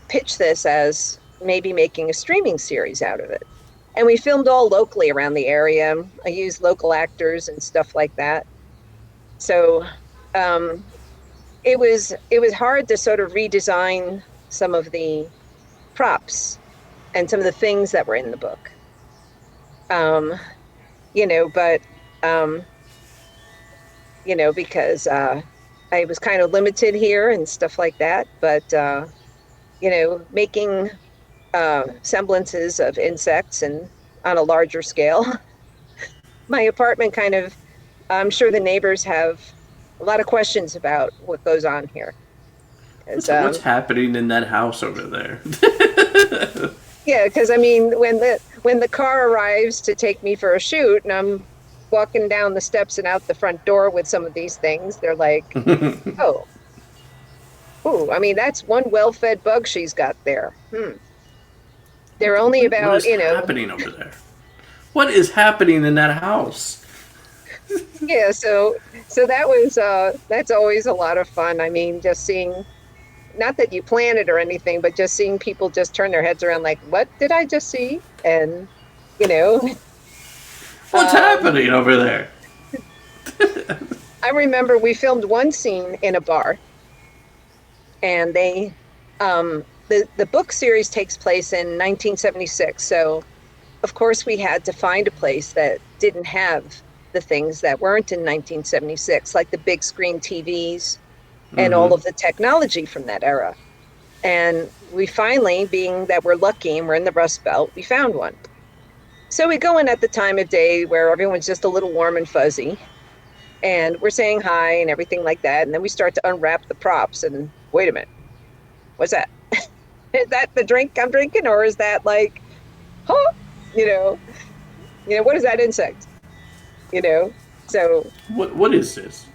pitch this as maybe making a streaming series out of it. And we filmed all locally around the area. I used local actors and stuff like that. So um, it was hard to sort of redesign some of the props and some of the things that were in the book. Um, but because I was kind of limited here and stuff like that. But making semblances of insects and on a larger scale. My apartment I'm sure the neighbors have a lot of questions about what goes on here. 'Cause, What's happening in that house over there? yeah, because I mean, when the car arrives to take me for a shoot, and I'm walking down the steps and out the front door with some of these things, they're like, "Oh, ooh, I mean, that's one well-fed bug she's got there." They're only What about, is happening over there? What is happening in that house? yeah. So that's always a lot of fun. I mean, just seeing, not that you plan it or anything, but just seeing people just turn their heads around like, what did I just see? And, you know, What's um, happening over there? I remember we filmed one scene in a bar, and the book series takes place in 1976. So, of course, we had to find a place that didn't have the things that weren't in 1976, like the big screen TVs and all Mm-hmm. of the technology from that era. And we finally, being that we're lucky and we're in the Rust Belt, we found one. So we go in at the time of day where everyone's just a little warm and fuzzy, and we're saying hi and everything like that. And then we start to unwrap the props. And wait a minute, what's that? Is that the drink I'm drinking, or is that like, huh? You know, what is that insect? You know, so What is this?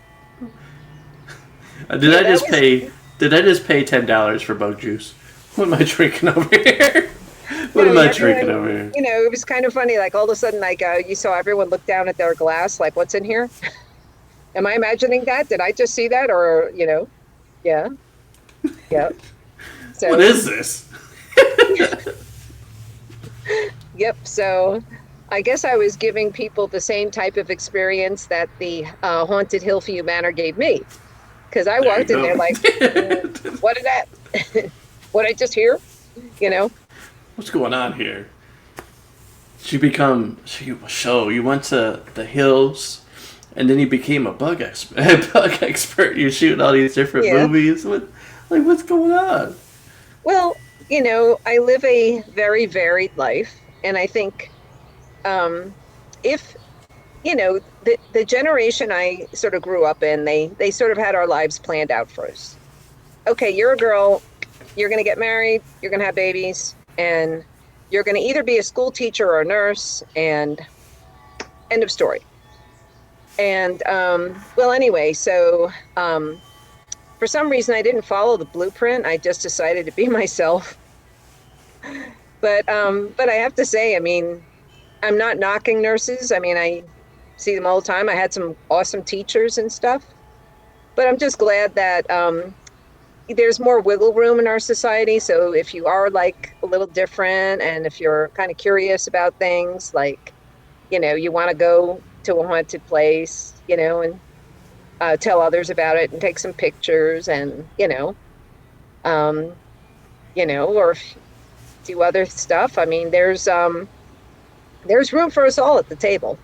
Did yeah, I that just was pay? Did I just pay $10 for bug juice? What am I drinking over here? What no, am I drinking everyone. over here? It was kind of funny. Like all of a sudden, like you saw everyone look down at their glass, like, what's in here? Am I imagining that? Did I just see that? Or, yeah, yeah. What So, is this? yep. So I guess I was giving people the same type of experience that the haunted Hillview Manor gave me. Because I There you walked in there go. like, what is that? What I just hear? You know? What's going on here? You went to the hills, and then you became a bug expert. Bug expert. You shoot all these different Yeah. movies. What's going on? Well, I live a very varied life. And I think if the generation I sort of grew up in, they sort of had our lives planned out for us. Okay, you're a girl, you're going to get married, you're going to have babies, and you're going to either be a school teacher or a nurse, and end of story. And well, anyway, so for some reason I didn't follow the blueprint. I just decided to be myself. But I have to say, I mean, I'm not knocking nurses. I mean, I see them all the time. I had some awesome teachers and stuff. But I'm just glad that there's more wiggle room in our society. So if you are like a little different, and if you're kind of curious about things, like, you want to go to a haunted place, and tell others about it and take some pictures, and, um, or do other stuff. I mean, there's room for us all at the table,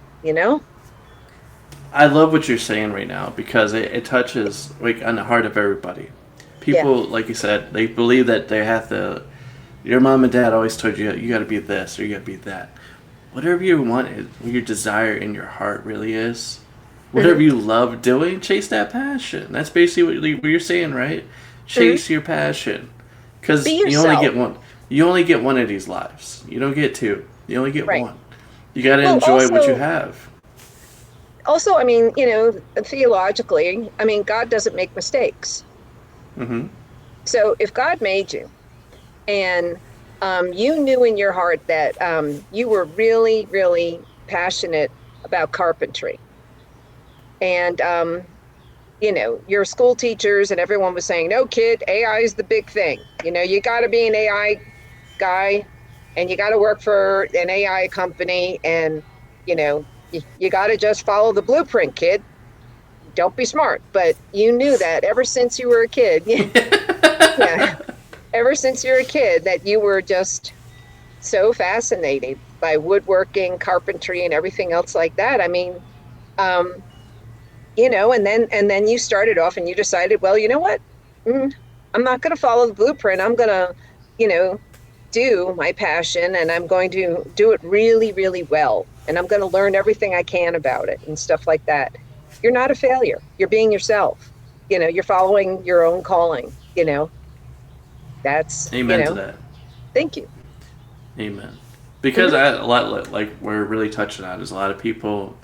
I love what you're saying right now because it touches like on the heart of everybody. Yeah. People, like you said, they believe that they have to. Your mom and dad always told you you got to be this or you got to be that. Whatever you want, your desire in your heart really is. Whatever Hmm. you love doing, chase that passion. That's basically what you're saying, right? Hmm. Chase your passion, Be because you only yourself. get one. You only get one of these lives. You don't get two. You only get Right. one. You got to Well, enjoy what you have. also, I mean, theologically, I mean, God doesn't make mistakes. Mm-hmm. So if God made you, and you knew in your heart that you were really, really passionate about carpentry, and your school teachers and everyone was saying, no, kid, AI is the big thing. You got to be an AI guy, and you got to work for an AI company, and you got to just follow the blueprint, kid. Don't be smart. But you knew that ever since you were a kid. Yeah, ever since you're a kid, that you were just so fascinated by woodworking, carpentry, and everything else like that. I mean, um, and then you started off and you decided, well, you know what? Mm, I'm not going to follow the blueprint. I'm going to, you know, do my passion, and I'm going to do it really, really well. And I'm going to learn everything I can about it and stuff like that. You're not a failure. You're being yourself. You're following your own calling. That's, Amen to that. thank you. Amen. Because Hmm. a lot like we're really touching on is a lot of people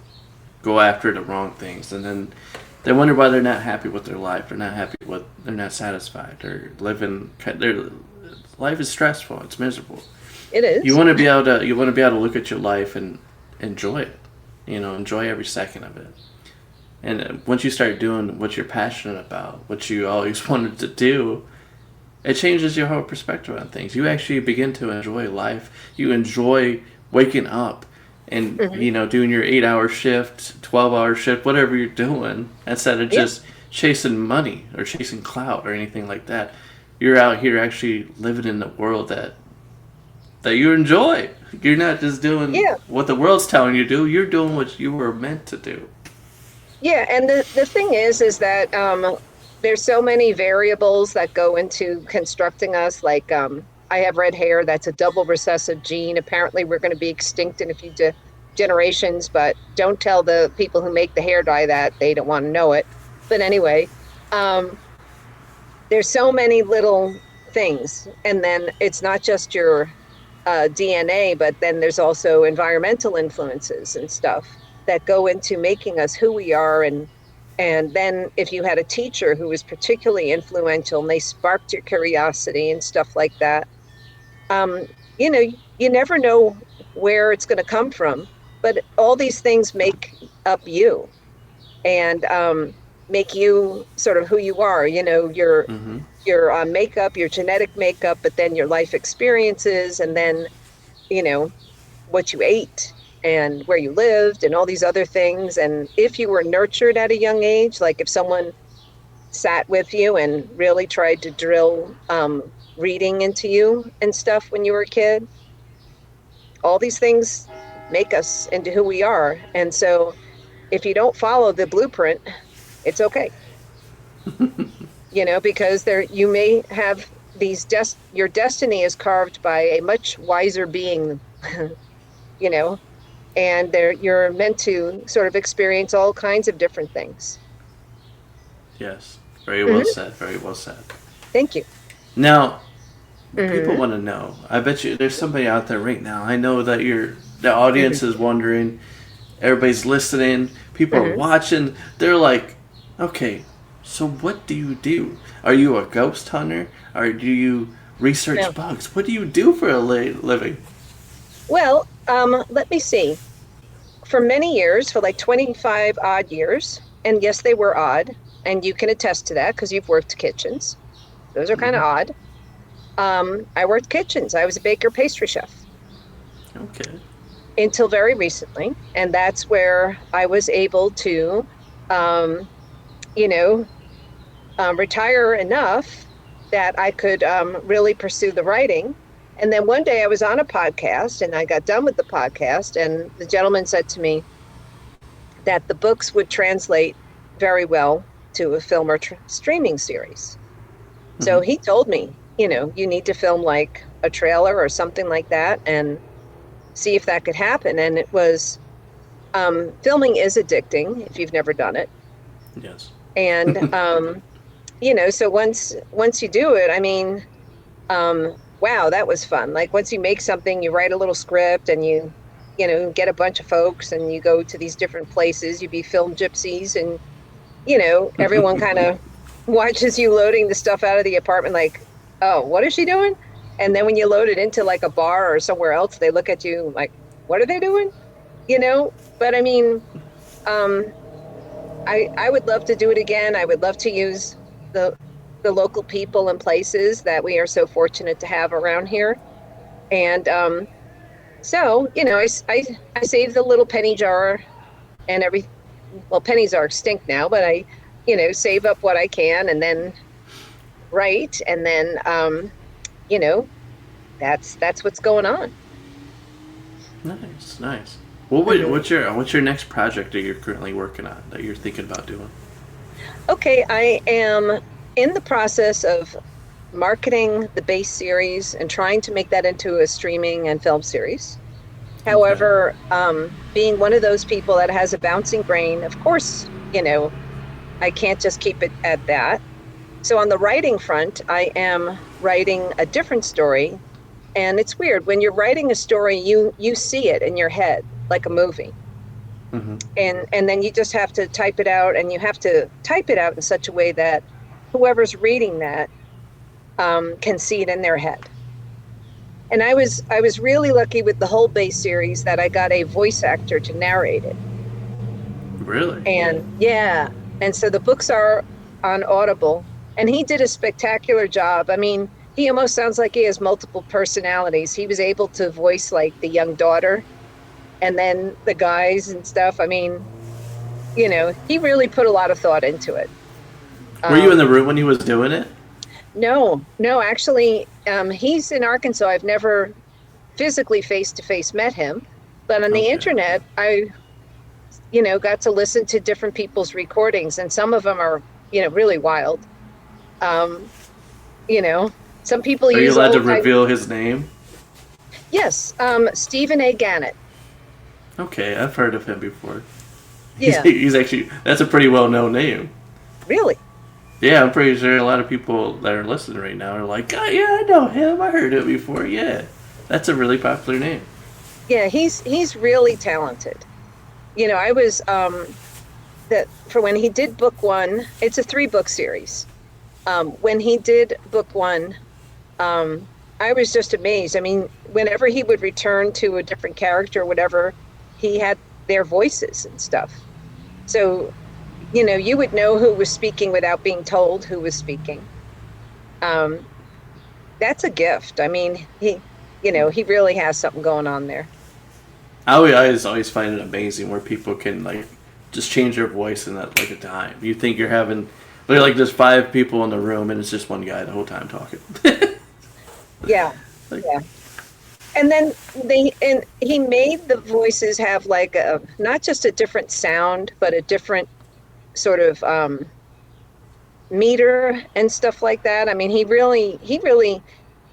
go after the wrong things, and then they wonder why they're not happy with their life. They're not happy with. They're not satisfied. They're living. Their life is stressful. It's miserable. It You is. want to be able to. You want to be able to look at your life and enjoy it. Enjoy every second of it. And once you start doing what you're passionate about, what you always wanted to do, it changes your whole perspective on things. You actually begin to enjoy life. You enjoy waking up and Hmm. doing your 8-hour shift, 12-hour shift, whatever you're doing, instead of Yeah. just chasing money or chasing clout or anything like that. You're out here actually living in the world that you enjoy. You're not just doing Yeah. what the world's telling you to do. You're doing what you were meant to do. Yeah. And the thing is that there's so many variables that go into constructing us. Like, I have red hair. That's a double recessive gene. Apparently, we're going to be extinct in a few generations, but don't tell the people who make the hair dye that. They don't want to know it. But anyway, um, there's so many little things. And then it's not just your DNA, but then there's also environmental influences and stuff that go into making us who we are. And then if you had a teacher who was particularly influential and they sparked your curiosity and stuff like that, um, you know, you never know where it's going to come from, but all these things make up you and make you sort of who you are. Mm-hmm. Your makeup, your genetic makeup, but then your life experiences, and then what you ate and where you lived and all these other things. And if you were nurtured at a young age, like if someone sat with you and really tried to drill reading into you and stuff when you were a kid, all these things make us into who we are. And so if you don't follow the blueprint, it's okay. Because you may have your destiny is carved by a much wiser being, you know, and you're meant to sort of experience all kinds of different things. Yes. Very well Hmm. said. Very well said. Thank you. Now, people Hmm. want to know. I bet you there's somebody out there right now. I know that the audience Hmm. is wondering. Everybody's listening. People are Hmm. watching. They're like, okay, so what do you do? Are you a ghost hunter? Or do you research No. bugs? What do you do for a living? Well, let me see. For many years, for like 25 odd years, and yes, they were odd, and you can attest to that because you've worked kitchens. Those are kind Hmm. of odd. I worked kitchens. I was a baker pastry chef Okay. until very recently, and that's where I was able to, um, you know, retire enough that I could really pursue the writing. And then one day I was on a podcast and I got done with the podcast, and the gentleman said to me that the books would translate very well to a film or streaming series. So Hmm. he told me, you need to film like a trailer or something like that and see if that could happen. And it was, filming is addicting if you've never done it. Yes. And, so once you do it, I mean, wow, that was fun. Like once you make something, you write a little script and you get a bunch of folks and you go to these different places, you be film gypsies and, everyone kind of watches you loading the stuff out of the apartment like, oh, what is she doing? And then when you load it into like a bar or somewhere else, they look at you like, what are they doing? But I mean, um, I would love to do it again. I would love to use the the local people and places that we are so fortunate to have around here. And so, I saved the little penny jar and well, pennies are extinct now, but I, save up what I can and then write. And then, you know, that's what's going on. Nice. Nice. Hmm. What's your next project that you're currently working on that you're thinking about doing? Okay, I am in the process of marketing the base series and trying to make that into a streaming and film series. Okay. However, being one of those people that has a bouncing brain, of course, I can't just keep it at that. So on the writing front, I am writing a different story. And it's weird when you're writing a story, you see it in your head like a movie. Hmm. And then you just have to type it out, and you have to type it out in such a way that whoever's reading that can see it in their head. And I was really lucky with the whole base series that I got a voice actor to narrate it. Really? And yeah, and so the books are on Audible, and he did a spectacular job. I mean, he almost sounds like he has multiple personalities. He was able to voice like the young daughter and then the guys and stuff. I mean, he really put a lot of thought into it. Were you in the Um, room when he was doing it? no, no, actually, he's in Arkansas. I've never physically face to face met him, but on the Okay. internet, I got to listen to different people's recordings, and some of them are, really wild. Um, you know, some people Are you use allowed to old type. reveal his name? Yes, Stephen A. Gannett. Okay, I've heard of him before. Yeah, He's actually that's a pretty well known name. really. Yeah, I'm pretty sure a lot of people that are listening right now are like, oh, yeah, I know him. I heard it before. Yeah, that's a really popular name. Yeah, he's really talented. I was that for when he did book one. It's a 3-book series. When he did book one, um, I was just amazed. I mean, whenever he would return to a different character, or whatever, he had their voices and stuff. So, you would know who was speaking without being told who was speaking. Um, that's a gift. I mean, he really has something going on there. I always find it amazing where people can like just change their voice in that like a dime. You think you're having, but like there's 5 people in the room and it's just one guy the whole time talking. Yeah, Like, yeah. And then he made the voices have like a not just a different sound, but a different sort of meter and stuff like that. I mean, he really,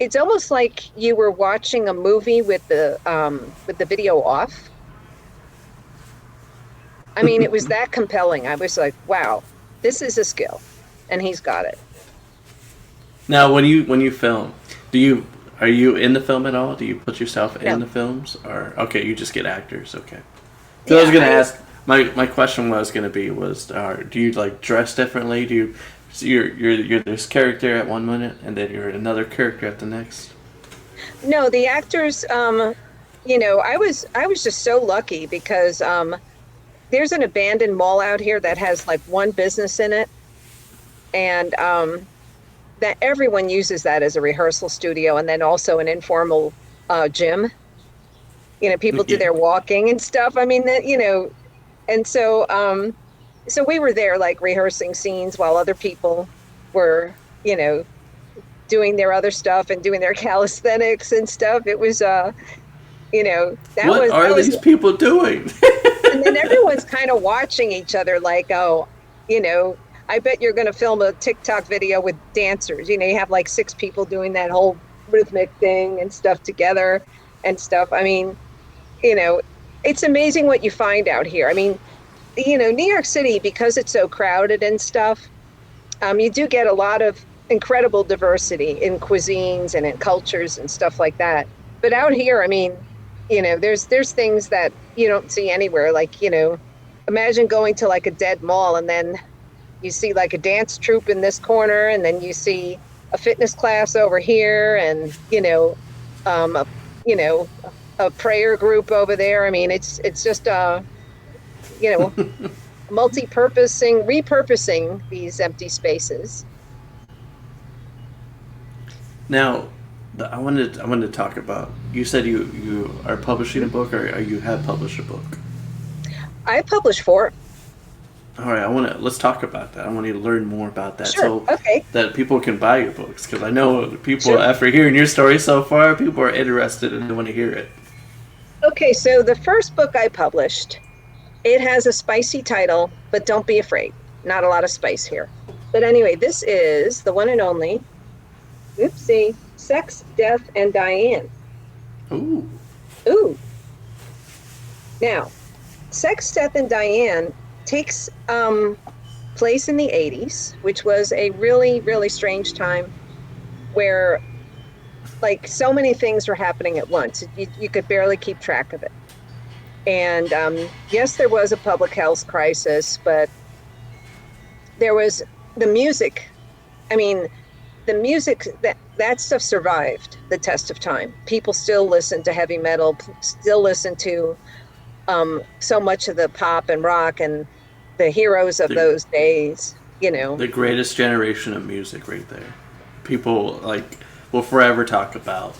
it's almost like you were watching a movie with the video off. I mean, it was that compelling. I was like, wow, this is a skill, and he's got it. now, when you film, do you are you in the film at all? Do you put yourself in No, the films, or okay, you just get actors? Okay. Because I was yeah, gonna ask, my question was gonna be was, do you like dress differently? Do you so you're this character at one minute and then you're another character at the next? no, the actors. I was just so lucky because there's an abandoned mall out here that has like one business in it, and that everyone uses that as a rehearsal studio, and then also an informal gym. People do Yeah. their walking and stuff. I mean, and so we were there like rehearsing scenes while other people were, doing their other stuff and doing their calisthenics and stuff. It was, that What was that are was these people doing? and then everyone's kind of watching each other like, oh, you know, I bet you're going to film a TikTok video with dancers. You have like 6 people doing that whole rhythmic thing and stuff together and stuff. I mean, you know, it's amazing what you find out here. I mean, New York City, because it's so crowded and stuff, you do get a lot of incredible diversity in cuisines and in cultures and stuff like that. But out here, I mean, there's things that you don't see anywhere. Like, imagine going to like a dead mall and then you see like a dance troupe in this corner, and then you see a fitness class over here, and a, you know, a prayer group over there. I mean, it's just you know, repurposing these empty spaces. Now, I wanted to talk about. You said you are publishing a book, or you have published a book. I published 4. All right, let's talk about that. I want you to learn more about that, Sure. so Okay. that people can buy your books. Because I know people, Sure. after hearing your story so far, people are interested and they want to hear it. Okay. So the first book I published, it has a spicy title, but don't be afraid. Not a lot of spice here. But anyway, this is the one and only, oopsie, Sex, Death, and Diane. Ooh, Ooh. Now, Sex, Death, and Diane takes place in the 80s, which was a really, really strange time where like so many things were happening at once. You could barely keep track of it. And yes, there was a public health crisis, but there was the music. I mean, the music that stuff survived the test of time. People still listen to heavy metal, still listen to so much of the pop and rock and the heroes of the those days. You know, the greatest generation of music, right there. People like will forever talk about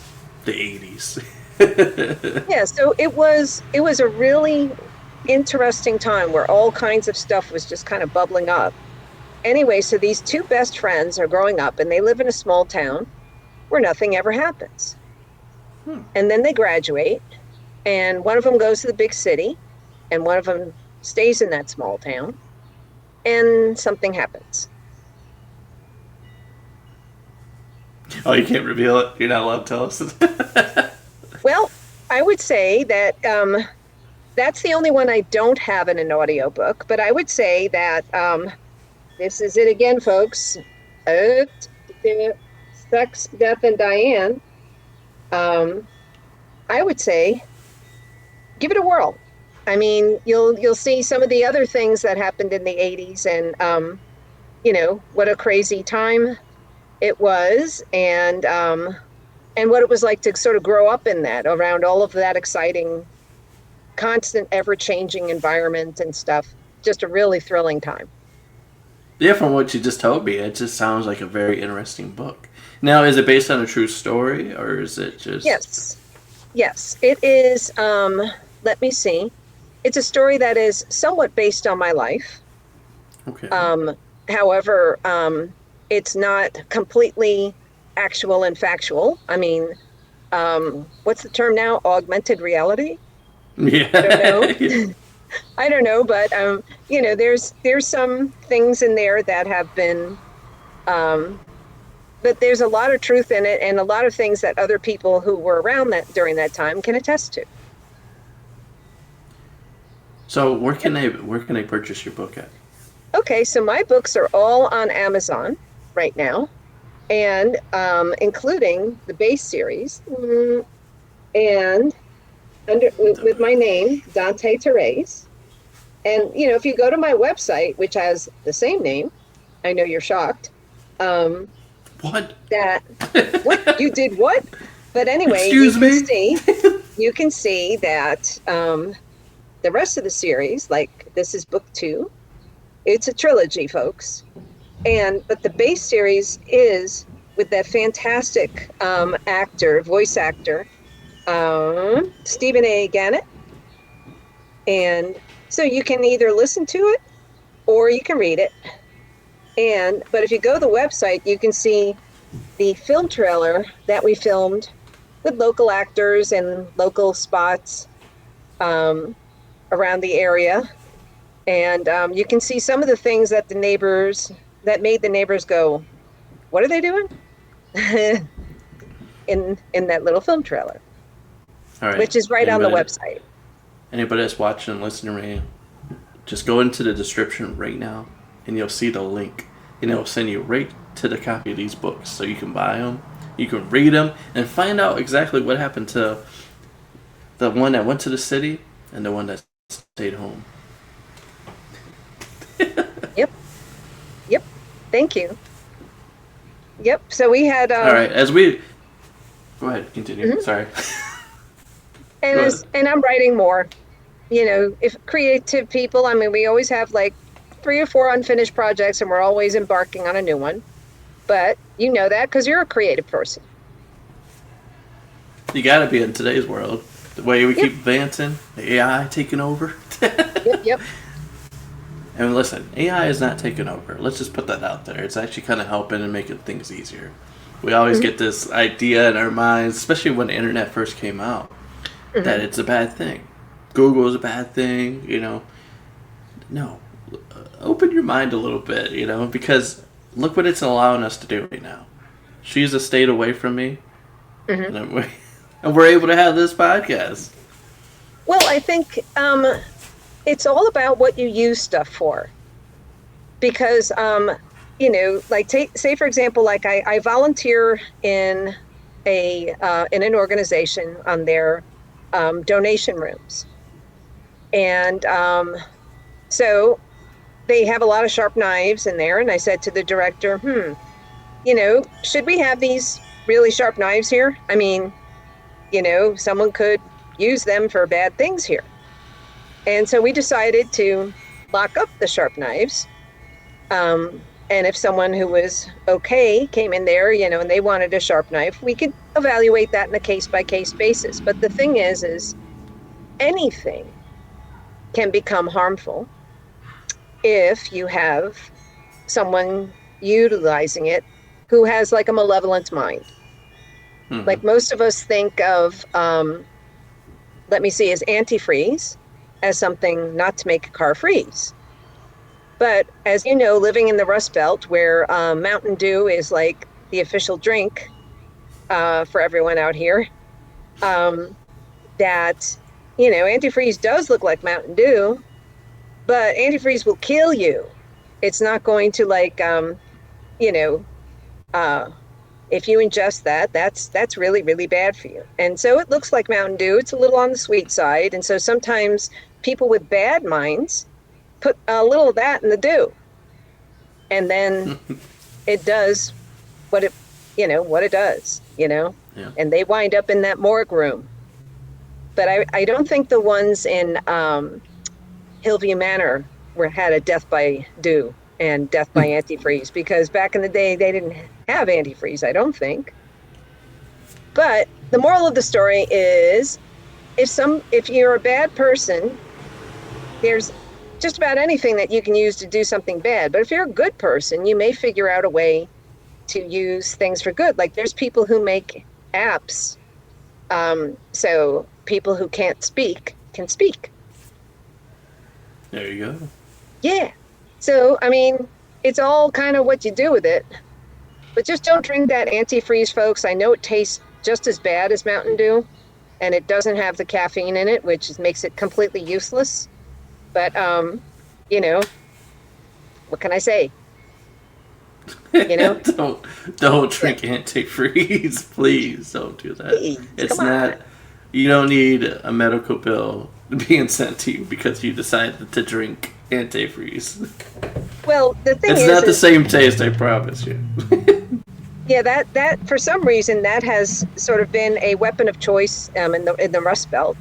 the '80s. yeah. So it was a really interesting time where all kinds of stuff was just kind of bubbling up. Anyway, so these 2 best friends are growing up and they live in a small town where nothing ever happens. Hmm. And then they graduate, and one of them goes to the big city, and one of them stays in that small town, and something happens. Oh, you can't reveal it? You're not allowed to tell us? Well, I would say that that's the only one I don't have in an audiobook, but I would say that this is it again, folks. Uh, Sex, Death, and Diane. I would say give it a whirl. I mean, you'll see some of the other things that happened in the 80s and what a crazy time it was and what it was like to sort of grow up in that around all of that exciting, constant, ever-changing environment and stuff. Just a really thrilling time. Yeah, from what you just told me, it just sounds like a very interesting book. Now, is it based on a true story, or is it just... Yes, it is. Let me see. It's a story that is somewhat based on my life. Okay. However, it's not completely actual and factual. I mean, what's the term now? Augmented reality? Yeah. I don't know. I don't know, but there's some things in there that have been, but there's a lot of truth in it, and a lot of things that other people who were around that during that time can attest to. So where can they purchase your book at? Okay, so my books are all on Amazon right now, and including the base series, and with my name, Dante Terese. And if you go to my website, which has the same name, I know you're shocked. What? What you did? What? But anyway, Excuse me? You can see that the rest of the series, like this is book 2. It's a trilogy, folks. But the base series is with that fantastic voice actor, Stephen A. Gannett. And so you can either listen to it or you can read it. But if you go to the website, you can see the film trailer that we filmed with local actors and local spots around the area. And you can see some of the things that made the neighbors go, "What are they doing?" in that little film trailer, All right. which is right on the website. Anybody that's watching and listening to me, just go into the description right now, and you'll see the link, and it'll send you right to the copy of these books, so you can buy them, you can read them, and find out exactly what happened to the one that went to the city and the one that stayed home. Yep. Thank you. Yep. So we had. All right. Go ahead. Continue. Mm-hmm. Sorry. And I'm writing more. If creative people, I mean, we always have like 3 or 4 unfinished projects, and we're always embarking on a new one. But you know that because you're a creative person. You got to be in today's world. The way we keep advancing, the AI taking over. Yep. And listen, AI is not taking over. Let's just put that out there. It's actually kind of helping and making things easier. We always get this idea in our minds, especially when the internet first came out, that it's a bad thing. Google is a bad thing, No. Open your mind a little bit, because look what it's allowing us to do right now. She's a state away from me, and we're able to have this podcast. Well, I think it's all about what you use stuff for. Because, like say for example, like I volunteer in an organization on their donation rooms. And so they have a lot of sharp knives in there. And I said to the director, should we have these really sharp knives here? I mean, someone could use them for bad things here. And so we decided to lock up the sharp knives. And if someone who was okay came in there, and they wanted a sharp knife, we could evaluate that in a case-by-case basis. But the thing is anything can become harmful if you have someone utilizing it who has like a malevolent mind. Like most of us think of, as antifreeze as something not to make a car freeze. But as you know, living in the Rust Belt where Mountain Dew is like the official drink for everyone out here, that, antifreeze does look like Mountain Dew, but antifreeze will kill you. It's not going to you know, if you ingest that, that's really, really bad for you. And so it looks like Mountain Dew. It's a little on the sweet side. And so sometimes people with bad minds put a little of that in the dew. And then it does what it does, Yeah. and they wind up in that morgue room. But I don't think the ones in Hillview Manor had a death by dew and death by antifreeze, because back in the day they didn't have antifreeze, I don't think. But the moral of the story is, if you're a bad person, there's just about anything that you can use to do something bad. But if you're a good person, you may figure out a way to use things for good. Like there's people who make apps, so people who can't speak can speak. There you go. Yeah. So, I mean, it's all kind of what you do with it. But just don't drink that antifreeze, folks. I know it tastes just as bad as Mountain Dew, and it doesn't have the caffeine in it, which makes it completely useless. But, what can I say? Don't drink antifreeze. Please don't do that. Please, it's come not. on. You don't need a medical bill being sent to you because you decided to drink antifreeze. Well, the thing it's is, not the same taste, I promise you. yeah, that for some reason that has sort of been a weapon of choice in the Rust Belt.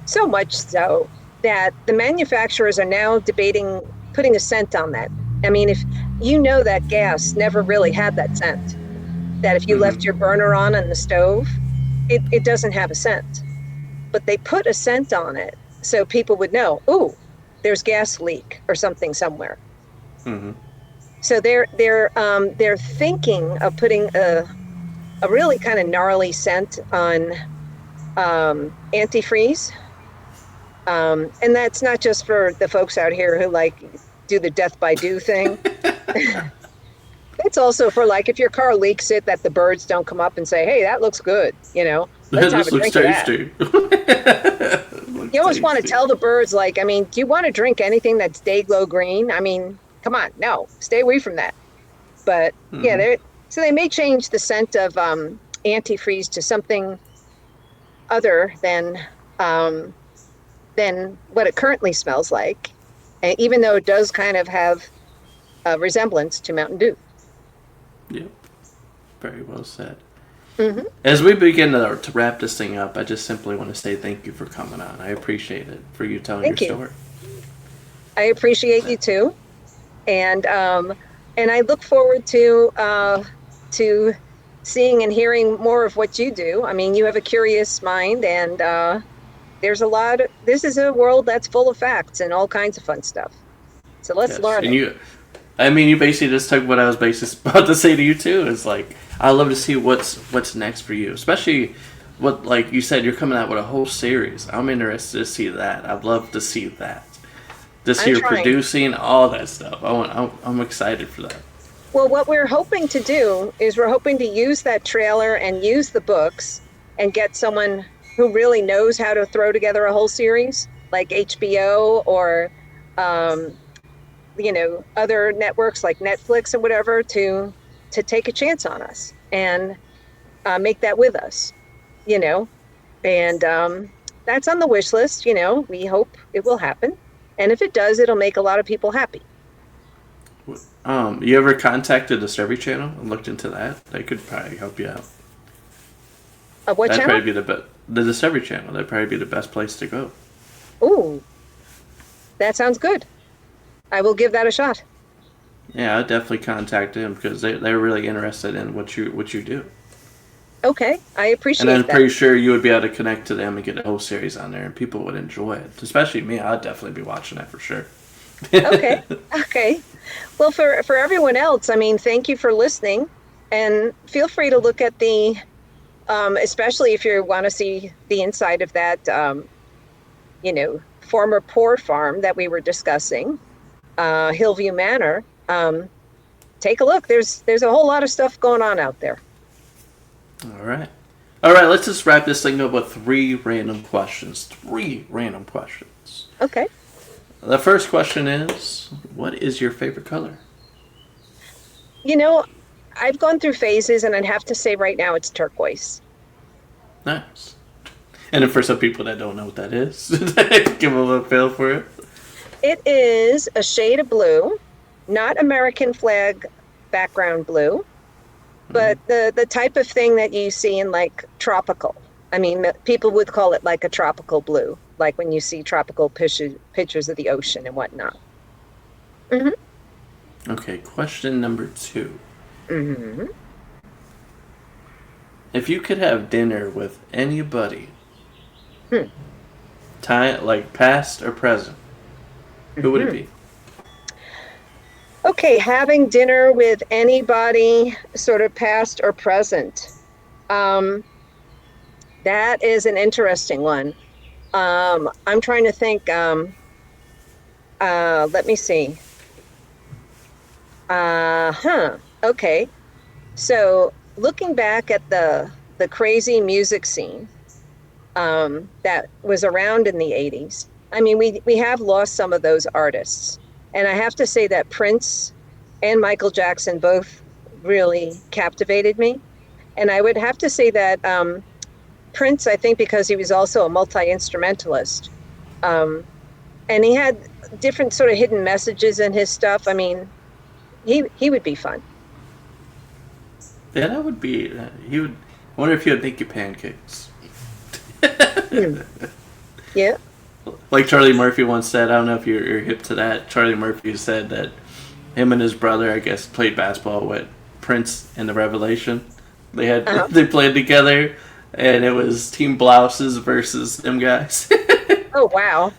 So much so that the manufacturers are now debating putting a scent on that. I mean, if that gas never really had that scent, that if you left your burner on the stove, it doesn't have a scent. But they put a scent on it so people would know, ooh, there's gas leak or something somewhere. Mm-hmm. So they're thinking of putting a really kind of gnarly scent on antifreeze. And that's not just for the folks out here who do the death by dew thing. It's also for if your car leaks it, that the birds don't come up and say, hey, that looks good. Let's have a drink of that. You always want to tell the birds, do you want to drink anything that's day glow green? I mean, come on, no, stay away from that. But so they may change the scent of antifreeze to something other than what it currently smells like, even though it does kind of have a resemblance to Mountain Dew. Yep. Very well said. Mm-hmm. As we begin to wrap this thing up, I just simply want to say thank you for coming on. I appreciate it, for you telling your story. I appreciate you too. And I look forward to seeing and hearing more of what you do. I mean, you have a curious mind, and there's a lot. This is a world that's full of facts and all kinds of fun stuff. So let's learn. And you basically just took what I was basically about to say to you too. It's I love to see what's next for you, especially what, like you said, you're coming out with a whole series. I'm interested to see that. I'd love to see that. This year producing all that stuff. I'm excited for that. Well, what we're hoping to do is we're hoping to use that trailer and use the books and get someone who really knows how to throw together a whole series, like HBO or other networks like Netflix and whatever, to take a chance on us and make that with us, and that's on the wish list. We hope it will happen, and if it does, it'll make a lot of people happy. You ever contacted the Discovery Channel and looked into that? They could probably help you out. What That'd channel? Probably be the Discovery Channel. That'd probably be the best place to go. Ooh, that sounds good. I will give that a shot. Yeah, I'd definitely contact them because they're really interested in what you do. Okay, I appreciate that. And I'm pretty sure you would be able to connect to them and get a whole series on there, and people would enjoy it. Especially me, I'd definitely be watching that for sure. Okay. Well, for everyone else, I mean, thank you for listening, and feel free to look at the, especially if you want to see the inside of that, former poor farm that we were discussing, Hillview Manor. Take a look. There's a whole lot of stuff going on out there. All right. All right, let's just wrap this thing up with 3 random questions. 3 random questions. Okay. The first question is, what is your favorite color? You know, I've gone through phases, and I'd have to say right now it's turquoise. Nice. And then for some people that don't know what that is, give them a feel for it. It is a shade of blue, not American flag background blue, but the type of thing that you see in like tropical. I mean, people would call it like a tropical blue, like when you see tropical pictures of the ocean and whatnot. Hmm. Okay, question number 2. Hmm. If you could have dinner with anybody, Hmm. time like past or present, who would it be? Okay, having dinner with anybody, sort of past or present. Um, that is an interesting one. I'm trying to think. Let me see. Okay. So looking back at the crazy music scene that was around in the 80s, I mean, we have lost some of those artists. And I have to say that Prince and Michael Jackson both really captivated me. And I would have to say that Prince, I think, because he was also a multi-instrumentalist, um, and he had different sort of hidden messages in his stuff. I mean, he would be fun. Yeah, that would be. He would. I wonder if he would make you pancakes. Hmm. Yeah. Like Charlie Murphy once said, I don't know if you're hip to that. Charlie Murphy said that him and his brother, I guess, played basketball with Prince and the Revelation. They played together, and it was Team Blouses versus them guys. Oh wow.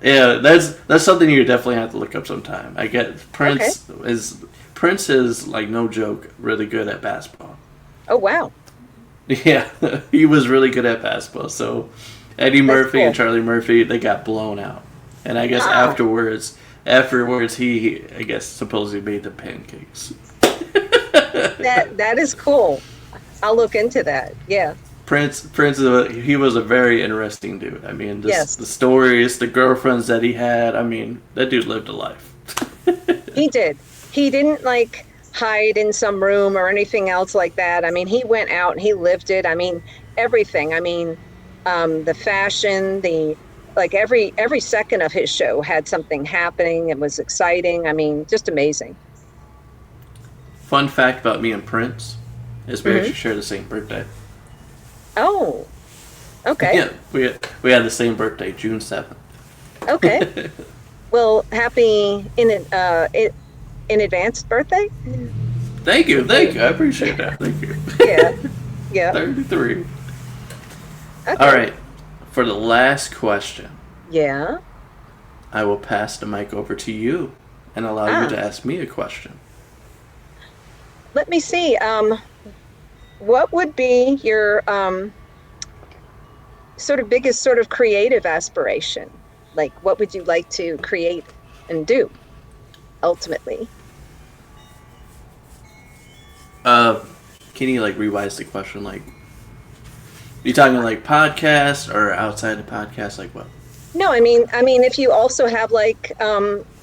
Yeah, that's something you definitely have to look up sometime. I get Prince is like no joke, really good at basketball. Oh wow. Yeah, he was really good at basketball. So Eddie Murphy cool. and Charlie Murphy, they got blown out, and I guess afterwards he I guess supposedly made the pancakes. That is cool. I'll look into that. Yeah. Prince he was a very interesting dude. I mean, Yes. the stories, the girlfriends that he had. I mean, that dude lived a life. He did. He didn't like hide in some room or anything else like that. I mean, he went out and he lived it. I mean, everything. I mean, the fashion, the like every second of his show had something happening. It was exciting. I mean, just amazing. Fun fact about me and Prince is we Hmm. actually share the same birthday. Oh, okay. Yeah, we had the same birthday, June 7th. Okay. Well, happy in advance birthday. Thank you. I appreciate that. Thank you. Yeah. Yeah. 33. Okay. All right, for the last question, Yeah. I will pass the mic over to you and allow you to ask me a question. Let me see. What would be your sort of biggest sort of creative aspiration? Like, what would you like to create and do ultimately? Can you like revise the question? Like, you talking like podcast or outside the podcast? Like what? No, I mean, if you also have like,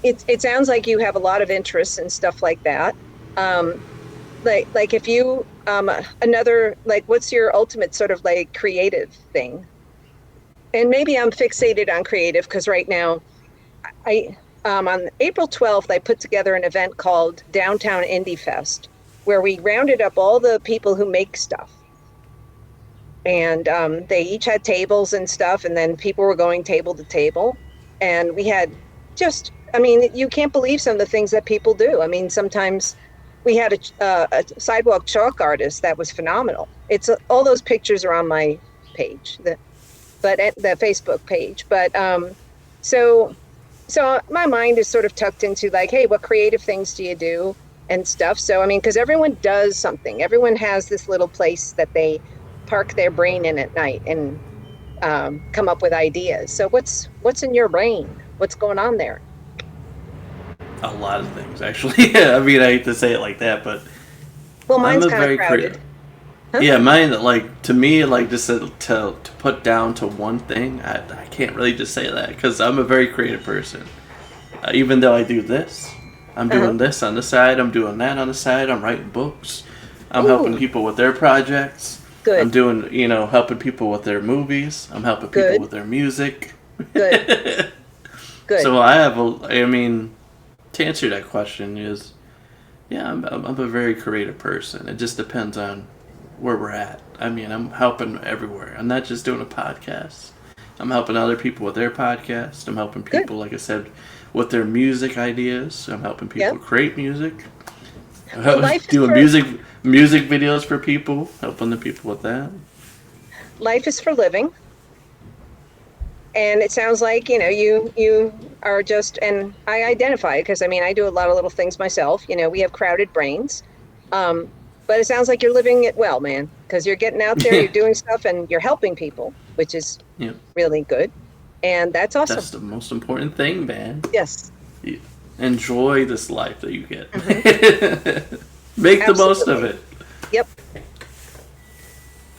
it sounds like you have a lot of interests and stuff like that. Like if you another like, what's your ultimate sort of like creative thing? And maybe I'm fixated on creative because right now, I on April 12th I put together an event called Downtown Indie Fest, where we rounded up all the people who make stuff. And they each had tables and stuff, and then people were going table to table. And we had just, I mean, you can't believe some of the things that people do. I mean, sometimes we had a sidewalk chalk artist that was phenomenal. It's all those pictures are on my page, the Facebook page. But so my mind is sort of tucked into like, hey, what creative things do you do and stuff? So, I mean, because everyone does something. Everyone has this little place that they park their brain in at night and come up with ideas. So what's in your brain? What's going on there? A lot of things, actually. I mean, I hate to say it like that, but Well, mine's I'm a kind of very crowded. creative. Huh? Yeah, mine, like, to me, like, just to put down to one thing, I can't really just say that, because I'm a very creative person. Even though I do this, I'm Uh-huh. doing this on the side, I'm doing that on the side, I'm writing books, I'm helping Ooh, people with their projects, I'm good, doing, helping people with their movies, I'm helping people good, with their music. good, good. So I mean, to answer that question is, yeah, I'm a very creative person. It just depends on where we're at. I mean, I'm helping everywhere. I'm not just doing a podcast. I'm helping other people with their podcast. I'm helping Good. people, like I said, with their music ideas. I'm helping Yep. people create music. Well, life is Doing for music videos for people, helping the people with that. life is for living, and it sounds like you are just, and I identify because I mean I do a lot of little things myself. We have crowded brains, um, but it sounds like you're living it well, man, because you're getting out there, you're Yeah, doing stuff, and you're helping people, which is yeah. really good, and that's awesome. That's the most important thing, man. Yes. You enjoy this life that you get. Hmm. Make the most of Absolutely. it. Yep.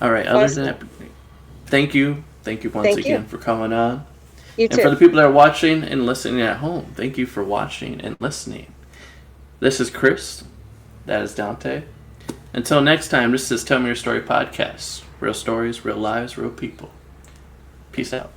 All right. Other than Awesome. that, thank you. Thank you once Thank you. again for coming on. You And for too. the people that are watching and listening at home, thank you for watching and listening. This is Chris. That is Dante. Until next time, this is Tell Me Your Story podcast. Real stories, real lives, real people. Peace out.